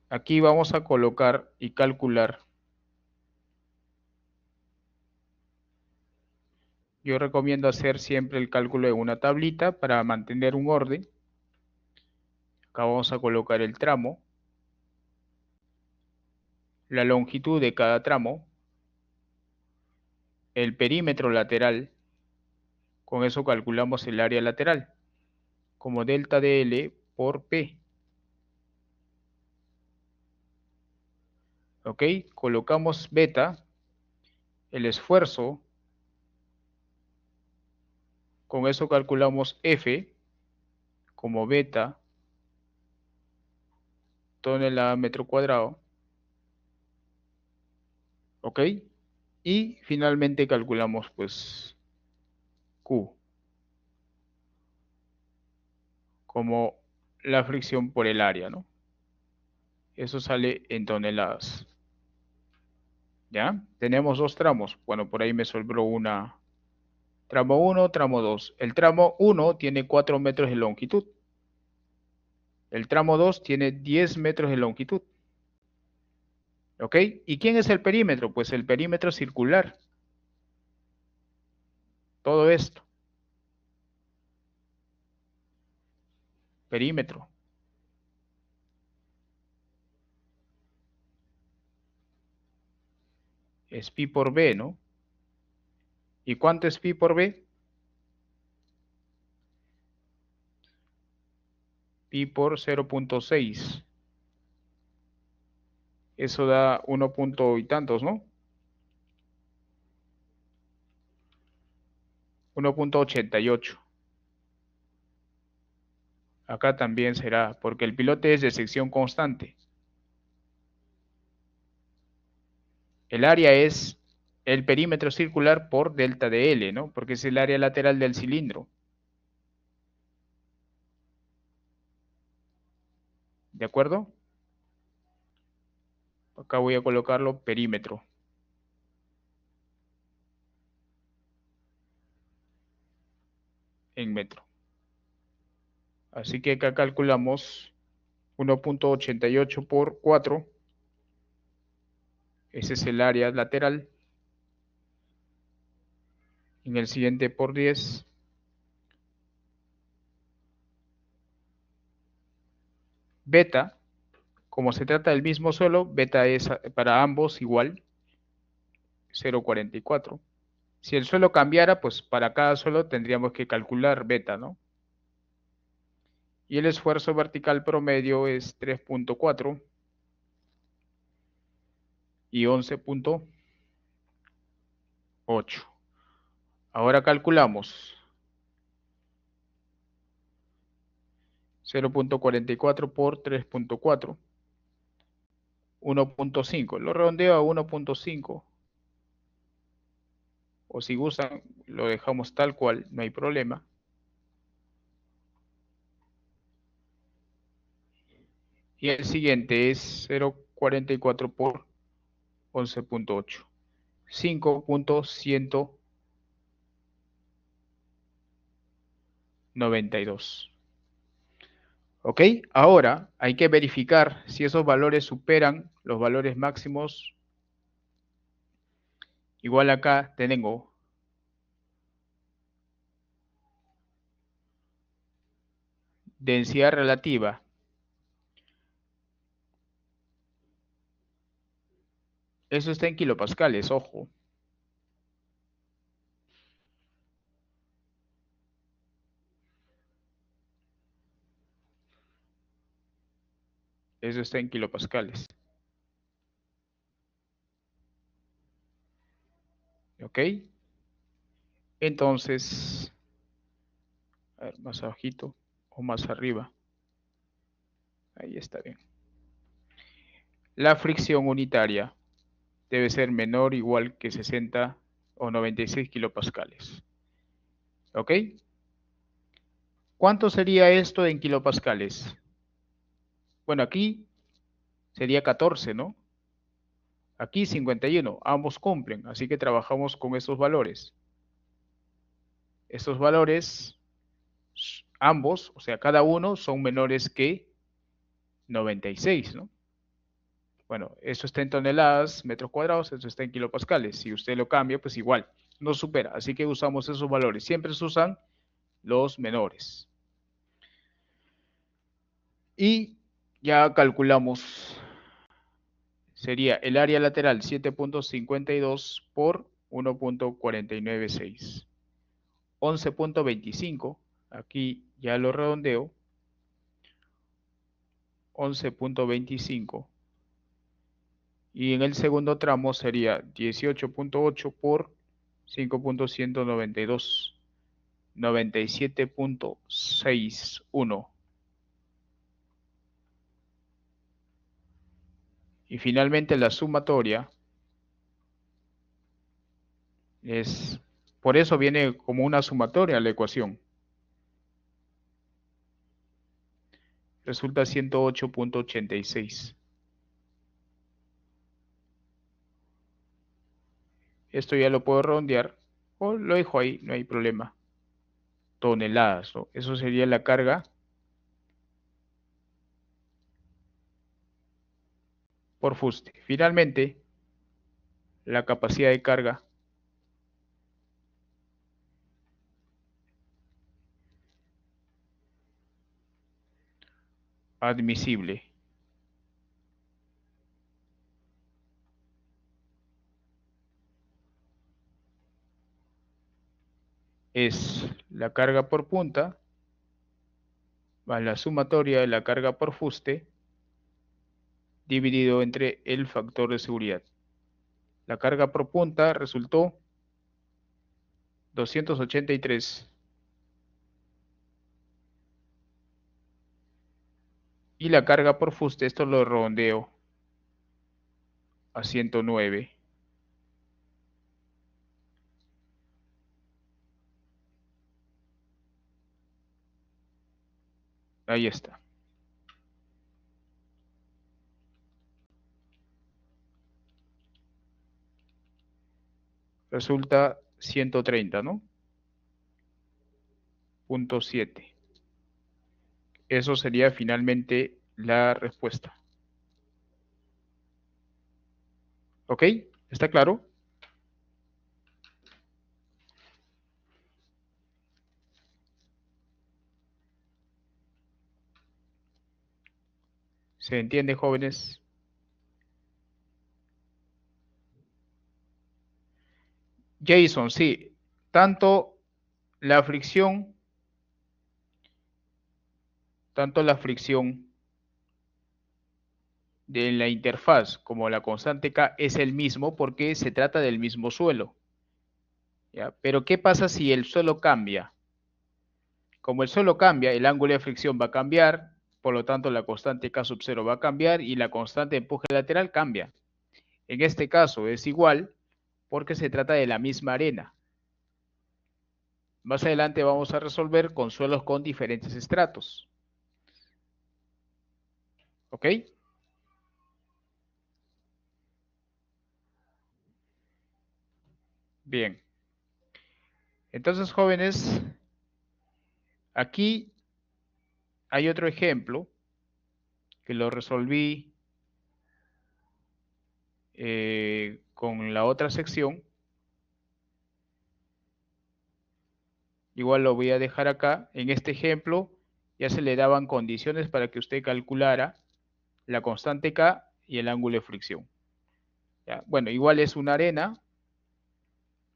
[SPEAKER 1] Aquí vamos a colocar y calcular Yo recomiendo hacer siempre el cálculo en una tablita para mantener un orden. Acá vamos a colocar el tramo, la longitud de cada tramo, el perímetro lateral. Con eso calculamos el área lateral como delta de L por P. ¿Ok? Colocamos beta, el esfuerzo. Con eso calculamos F como beta tonelada metro cuadrado. ¿Ok? Y finalmente calculamos pues Q como la fricción por el área, ¿no? Eso sale en toneladas. ¿Ya? Tenemos dos tramos. Bueno, por ahí me sobró una. Tramo 1, tramo 2. El tramo 1 tiene 4 metros de longitud. El tramo 2 tiene 10 metros de longitud. ¿Ok? ¿Y quién es el perímetro? Pues el perímetro circular. Todo esto. Perímetro. Es pi por b, ¿no? ¿Y cuánto es pi por b? Pi por 0.6. Eso da 1 punto y tantos, ¿no? 1.88. Acá también será, porque el pilote es de sección constante. El área es el perímetro circular por delta de L, ¿no? Porque es el área lateral del cilindro. ¿De acuerdo? Acá voy a colocarlo perímetro. En metro. Así que acá calculamos 1.88 por 4. Ese es el área lateral. En el siguiente por 10. Beta, como se trata del mismo suelo, beta es para ambos igual, 0.44. Si el suelo cambiara, pues para cada suelo tendríamos que calcular beta, ¿no? Y el esfuerzo vertical promedio es 3.4 y 11.8. Ahora calculamos 0.44 por 3.4, 1.5. Lo redondeo a 1.5. O si gustan, lo dejamos tal cual, no hay problema. Y el siguiente es 0.44 por 11.8. 5.192. ¿Ok? Ahora hay que verificar si esos valores superan los valores máximos. Igual acá tengo densidad relativa. Eso está en kilopascales, ojo. Eso está en kilopascales. ¿Ok? Entonces, a ver, más abajito o más arriba. Ahí está bien. La fricción unitaria debe ser menor o igual que 60 o 96 kilopascales. ¿Ok? ¿Cuánto sería esto en kilopascales? Bueno, aquí sería 14, ¿no? Aquí 51, ambos cumplen, así que trabajamos con esos valores. Estos valores, ambos, o sea, cada uno son menores que 96, ¿no? Bueno, eso está en toneladas, metros cuadrados, eso está en kilopascales. Si usted lo cambia, pues igual, no supera. Así que usamos esos valores. Siempre se usan los menores. Y ya calculamos, sería el área lateral 7.52 por 1.496. 11.25, aquí ya lo redondeo, 11.25. Y en el segundo tramo sería 18.8 por 5.192, 97.61. Y finalmente la sumatoria es, por eso viene como una sumatoria la ecuación. Resulta 108.86. Esto ya lo puedo redondear o lo dejo ahí, no hay problema. Toneladas, ¿no? Eso sería la carga por fuste. Finalmente, la capacidad de carga admisible es la carga por punta más la sumatoria de la carga por fuste dividido entre el factor de seguridad. La carga por punta resultó 283 y la carga por fuste, esto lo redondeo a 109. Ahí está. Resulta 130, ¿no? Punto 7. Eso sería finalmente la respuesta. ¿Ok? ¿Está claro? ¿Se entiende, jóvenes? Jason, sí. Tanto la fricción, de la interfaz como la constante K es el mismo porque se trata del mismo suelo. ¿Ya? Pero ¿qué pasa si el suelo cambia? Como el suelo cambia, el ángulo de fricción va a cambiar, por lo tanto la constante K sub 0 va a cambiar y la constante de empuje lateral cambia. En este caso es igual porque se trata de la misma arena. Más adelante vamos a resolver con suelos con diferentes estratos. ¿Ok? Bien. Entonces, jóvenes, aquí hay otro ejemplo que lo resolví con la otra sección. Igual lo voy a dejar acá. En este ejemplo ya se le daban condiciones para que usted calculara la constante K y el ángulo de fricción. ¿Ya? Bueno, igual es una arena,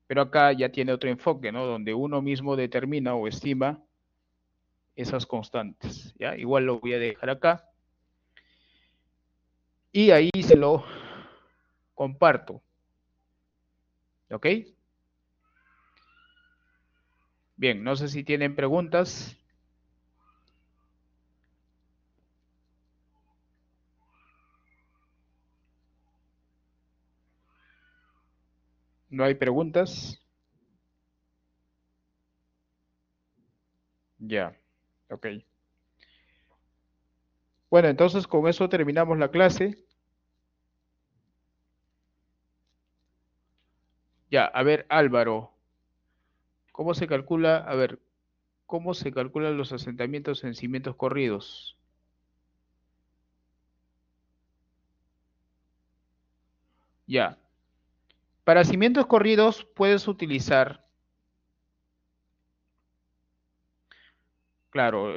[SPEAKER 1] pero acá ya tiene otro enfoque, ¿no? Donde uno mismo determina o estima esas constantes. ¿Ya? Igual lo voy a dejar acá. Y ahí se lo comparto. ¿Ok? Bien, no sé si tienen preguntas. ¿No hay preguntas? Ya, ok. Bueno, entonces con eso terminamos la clase. Ya, a ver, Álvaro, ¿cómo se calcula? A ver, ¿cómo se calculan los asentamientos en cimientos corridos? Ya. Para cimientos corridos puedes utilizar, claro,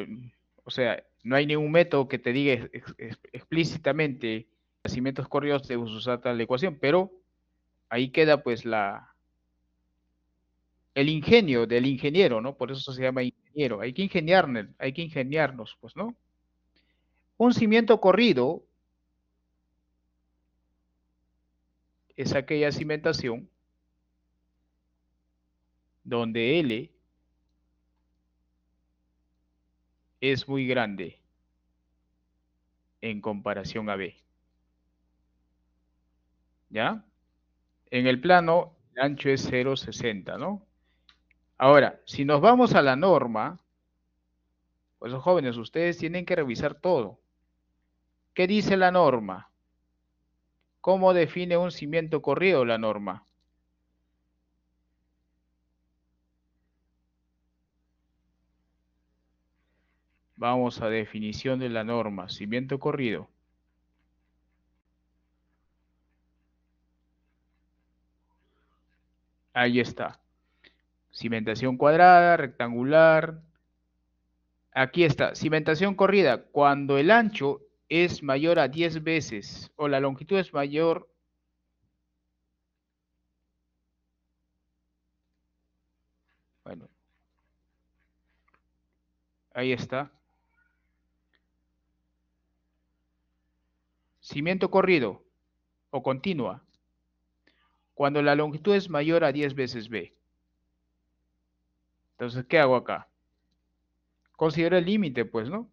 [SPEAKER 1] o sea, no hay ningún método que te diga explícitamente para cimientos corridos debes usar tal ecuación, pero ahí queda pues el ingenio del ingeniero, ¿no? Por eso se llama ingeniero. Hay que ingeniarnos, pues, ¿no? Un cimiento corrido es aquella cimentación donde L es muy grande en comparación a B, ¿ya? En el plano, el ancho es 0,60, ¿no? Ahora, si nos vamos a la norma, pues jóvenes, ustedes tienen que revisar todo. ¿Qué dice la norma? ¿Cómo define un cimiento corrido la norma? Vamos a definición de la norma, cimiento corrido. Ahí está. Cimentación cuadrada, rectangular. Aquí está. Cimentación corrida. Cuando el ancho es mayor a 10 veces o la longitud es mayor. Bueno, ahí está. Cimiento corrido o continua. Cuando la longitud es mayor a 10 veces B. Entonces, ¿qué hago acá? Considero el límite, pues, ¿no?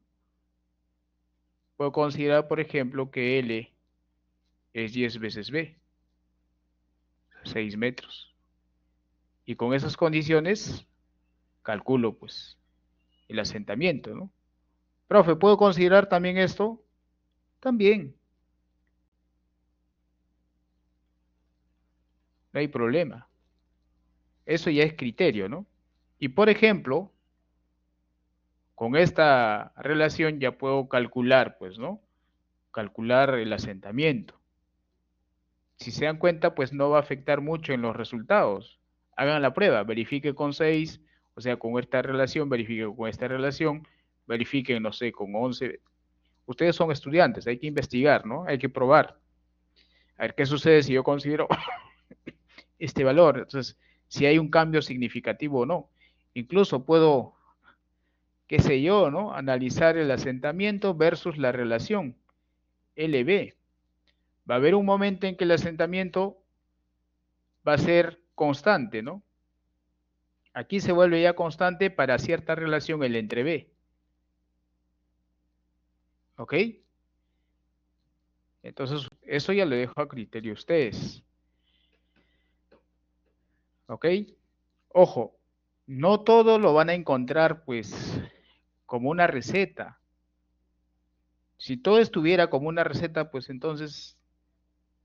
[SPEAKER 1] Puedo considerar, por ejemplo, que L es 10 veces B, 6 metros. Y con esas condiciones, calculo, pues, el asentamiento, ¿no? Profe, ¿puedo considerar también esto? También, no hay problema. Eso ya es criterio, ¿no? Y por ejemplo, con esta relación ya puedo calcular, pues, ¿no? Calcular el asentamiento. Si se dan cuenta, pues no va a afectar mucho en los resultados. Hagan la prueba, verifique con 6, o sea, con esta relación, verifique con esta relación, verifiquen, no sé, con 11. Ustedes son estudiantes, hay que investigar, ¿no? Hay que probar. A ver qué sucede si yo considero este valor. Entonces, si hay un cambio significativo o no. Incluso puedo, qué sé yo, ¿no? Analizar el asentamiento versus la relación LB. Va a haber un momento en que el asentamiento va a ser constante, ¿no? Aquí se vuelve ya constante para cierta relación el entre B. ¿Ok? Entonces, eso ya lo dejo a criterio de ustedes. ¿Ok? Ojo, no todo lo van a encontrar, pues, como una receta. Si todo estuviera como una receta, pues entonces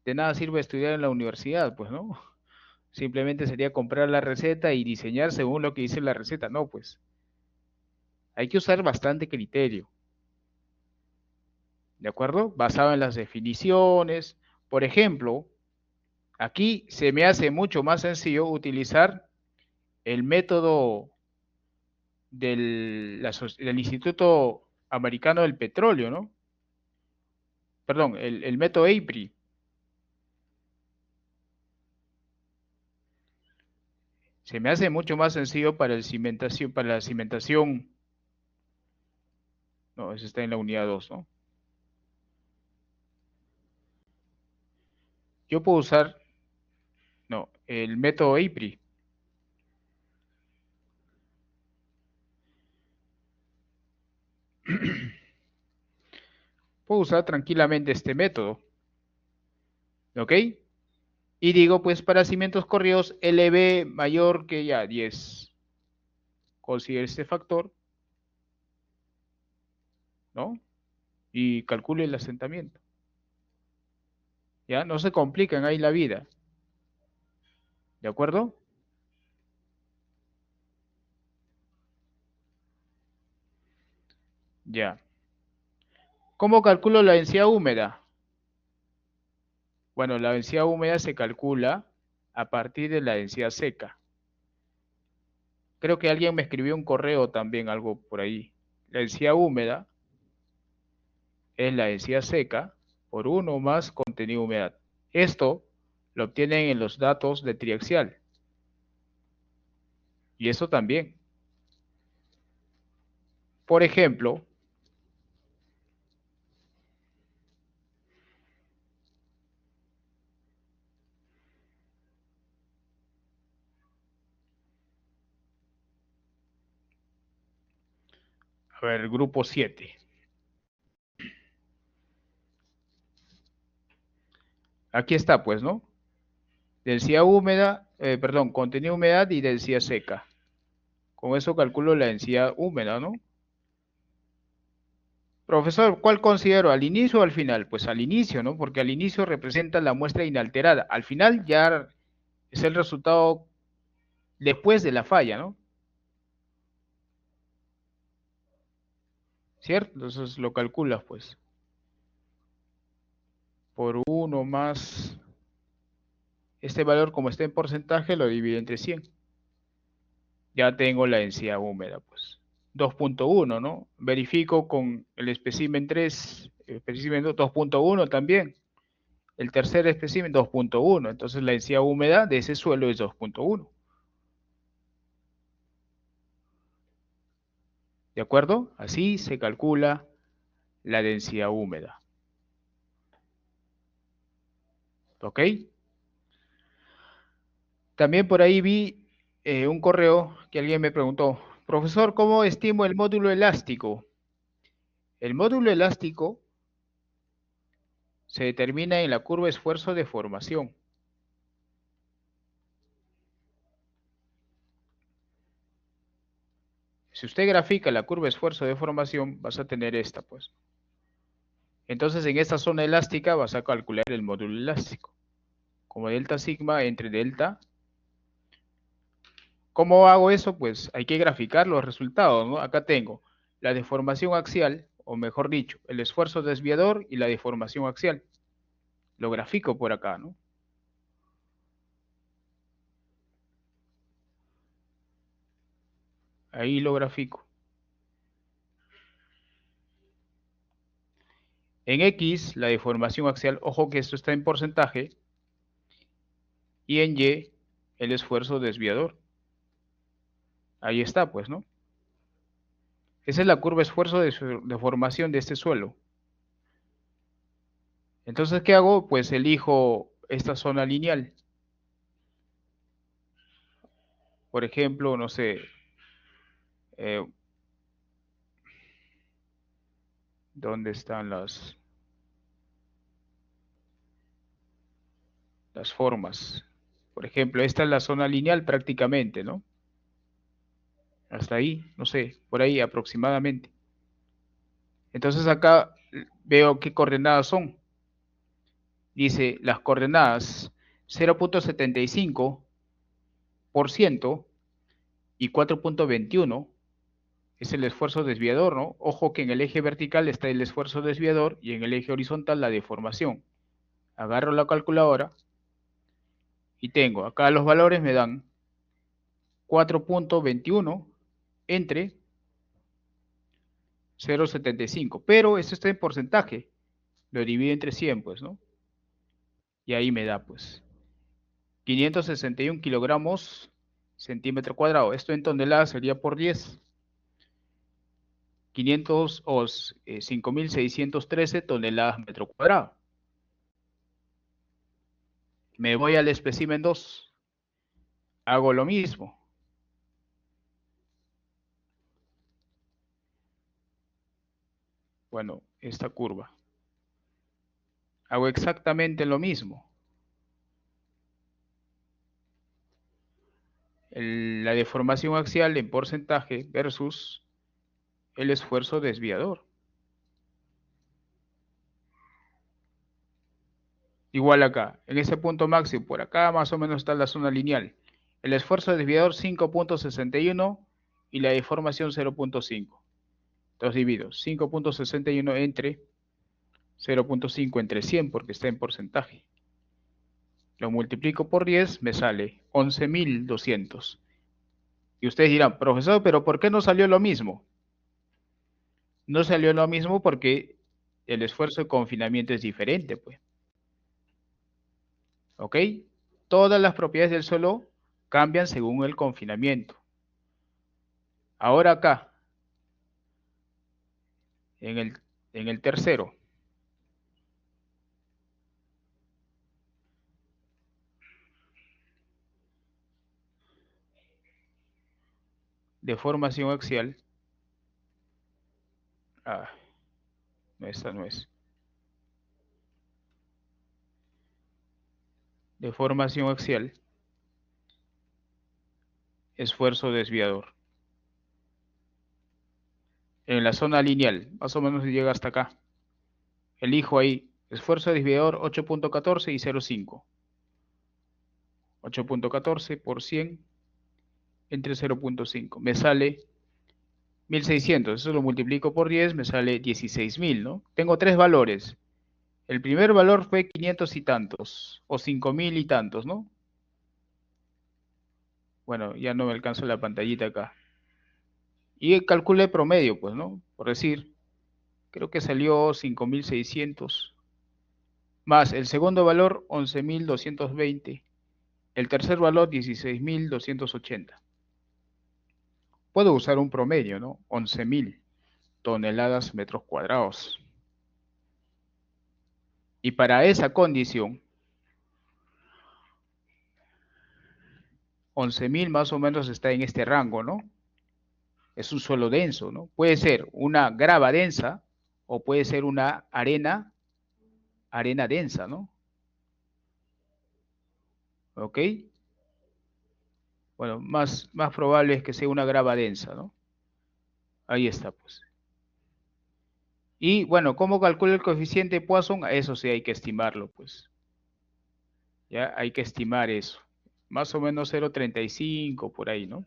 [SPEAKER 1] de nada sirve estudiar en la universidad, pues, ¿no? Simplemente sería comprar la receta y diseñar según lo que dice la receta. No, pues, hay que usar bastante criterio, ¿de acuerdo? Basado en las definiciones. Por ejemplo, aquí se me hace mucho más sencillo utilizar el método del Instituto Americano del Petróleo, ¿no? Perdón, el método APRI. Se me hace mucho más sencillo para la cimentación. No, eso está en la unidad 2, ¿no? Yo puedo usar, no, el método APRI. Puedo usar tranquilamente este método, ¿ok? Y digo, pues para cimientos corridos, LB mayor que ya 10. Considere este factor, ¿no? Y calcule el asentamiento. ¿Ya? No se complican ahí la vida, ¿de acuerdo? Ya. ¿Cómo calculo la densidad húmeda? Bueno, la densidad húmeda se calcula a partir de la densidad seca. Creo que alguien me escribió un correo también, algo por ahí. La densidad húmeda es la densidad seca por 1 más contenido de humedad. Esto lo obtienen en los datos de triaxial. Y eso también. Por ejemplo, a ver, grupo 7. Aquí está, pues, ¿no? Densidad húmeda, perdón, contenido de humedad y densidad seca. Con eso calculo la densidad húmeda, ¿no? Profesor, ¿cuál considero? ¿Al inicio o al final? Pues al inicio, ¿no? Porque al inicio representa la muestra inalterada. Al final ya es el resultado después de la falla, ¿no? ¿Cierto? Entonces lo calculas, pues, por 1 más este valor, como está en porcentaje, lo divido entre 100. Ya tengo la densidad húmeda, pues. 2.1, ¿no? Verifico con el espécimen 3, espécimen 2.1 también. El tercer espécimen 2.1. Entonces la densidad húmeda de ese suelo es 2.1. ¿De acuerdo? Así se calcula la densidad húmeda. ¿Ok? También por ahí vi un correo que alguien me preguntó, profesor, ¿cómo estimo el módulo elástico? El módulo elástico se determina en la curva esfuerzo de formación. Si usted grafica la curva esfuerzo de formación, vas a tener esta, pues. Entonces, en esta zona elástica vas a calcular el módulo elástico. Como delta sigma entre delta. ¿Cómo hago eso? Pues hay que graficar los resultados, ¿no? Acá tengo la deformación axial, o mejor dicho, el esfuerzo desviador y la deformación axial. Lo grafico por acá, ¿no? Ahí lo grafico. En X, la deformación axial, ojo que esto está en porcentaje, y en Y, el esfuerzo desviador. Ahí está, pues, ¿no? Esa es la curva esfuerzo de formación de este suelo. Entonces, ¿qué hago? Pues elijo esta zona lineal. Por ejemplo, no sé, ¿dónde están las formas? Por ejemplo, esta es la zona lineal prácticamente, ¿no? Hasta ahí, no sé, por ahí aproximadamente. Entonces acá veo qué coordenadas son. Dice las coordenadas 0.75% y 4.21 es el esfuerzo desviador, ¿no? Ojo que en el eje vertical está el esfuerzo desviador y en el eje horizontal la deformación. Agarro la calculadora y tengo, acá los valores me dan 4.21 entre 0.75, pero esto está en porcentaje, lo divido entre 100, pues, ¿no? Y ahí me da, pues, 561 kilogramos centímetro cuadrado. Esto en toneladas sería por 10. 5.613 toneladas metro cuadrado. Me voy al espécimen 2. Hago lo mismo. Bueno, esta curva. Hago exactamente lo mismo. La deformación axial en porcentaje versus el esfuerzo desviador. Igual acá, en ese punto máximo, por acá más o menos está la zona lineal. El esfuerzo desviador 5.61 y la deformación 0.5. Entonces divido 5.61 entre 0.5 entre 100 porque está en porcentaje. Lo multiplico por 10, me sale 11.200. Y ustedes dirán, profesor, pero ¿por qué no salió lo mismo? No salió lo mismo porque el esfuerzo de confinamiento es diferente, pues. ¿Ok? Todas las propiedades del suelo cambian según el confinamiento. Ahora acá, en el tercero, deformación axial. Ah, no, esta no es. Deformación axial, esfuerzo desviador. En la zona lineal, más o menos llega hasta acá. Elijo ahí, esfuerzo desviador 8.14 y 0.5. 8.14 por 100 entre 0.5. Me sale 1.600. Eso lo multiplico por 10, me sale 16.000, ¿no? Tengo tres valores. El primer valor fue 500 y tantos, o 5.000 y tantos, ¿no? Bueno, ya no me alcanza la pantallita acá. Y calculé promedio, pues, ¿no? Por decir, creo que salió 5.600. Más el segundo valor, 11.220. El tercer valor, 16.280. Puedo usar un promedio, ¿no? 11.000 toneladas metros cuadrados. Y para esa condición, 11.000 más o menos está en este rango, ¿no? Es un suelo denso, ¿no? Puede ser una grava densa o puede ser una arena densa, ¿no? ¿Ok? Bueno, más probable es que sea una grava densa, ¿no? Ahí está, pues. Y bueno, ¿cómo calcula el coeficiente Poisson? Eso sí hay que estimarlo, pues. Ya hay que estimar eso. Más o menos 0.35 por ahí, ¿no?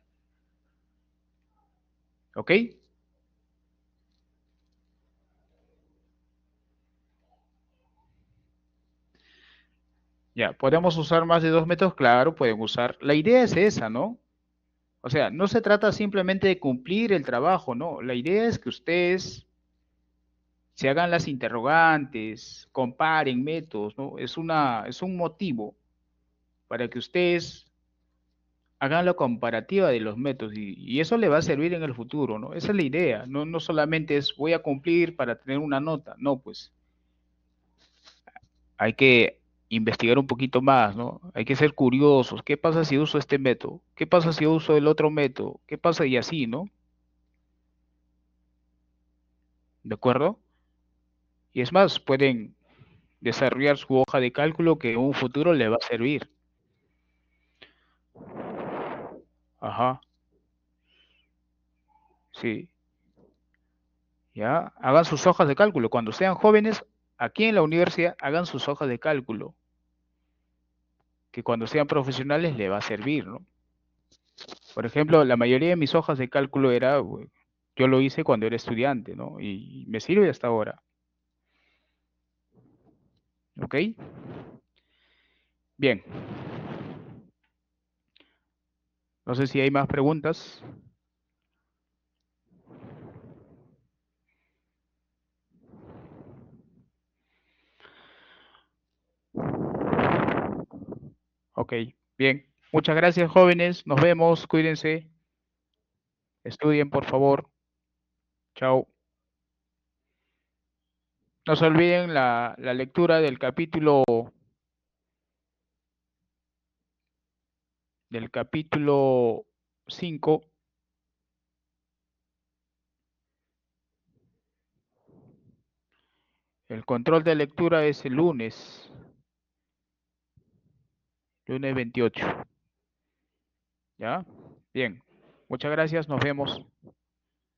[SPEAKER 1] ¿Ok? Ya, ¿podemos usar más de 2 métodos? Claro, pueden usar. La idea es esa, ¿no? O sea, no se trata simplemente de cumplir el trabajo, no. La idea es que ustedes se hagan las interrogantes, comparen métodos, ¿no? Es un motivo para que ustedes hagan la comparativa de los métodos y eso le va a servir en el futuro, ¿no? Esa es la idea, no, no solamente es voy a cumplir para tener una nota, no, pues hay que investigar un poquito más, ¿no? Hay que ser curiosos. ¿Qué pasa si uso este método? ¿Qué pasa si uso el otro método? ¿Qué pasa y así, ¿no? ¿De acuerdo? Y es más, pueden desarrollar su hoja de cálculo que en un futuro les va a servir. Ajá, sí. Ya, hagan sus hojas de cálculo. Cuando sean jóvenes, aquí en la universidad, hagan sus hojas de cálculo, que cuando sean profesionales les va a servir, ¿no? Por ejemplo, la mayoría de mis hojas de cálculo yo lo hice cuando era estudiante, ¿no? Y me sirve hasta ahora. ¿Ok? Bien. No sé si hay más preguntas. Ok, bien. Muchas gracias, jóvenes. Nos vemos. Cuídense. Estudien, por favor. Chao. No se olviden la lectura del capítulo 5. El control de lectura es el lunes 28. ¿Ya? Bien. Muchas gracias. Nos vemos.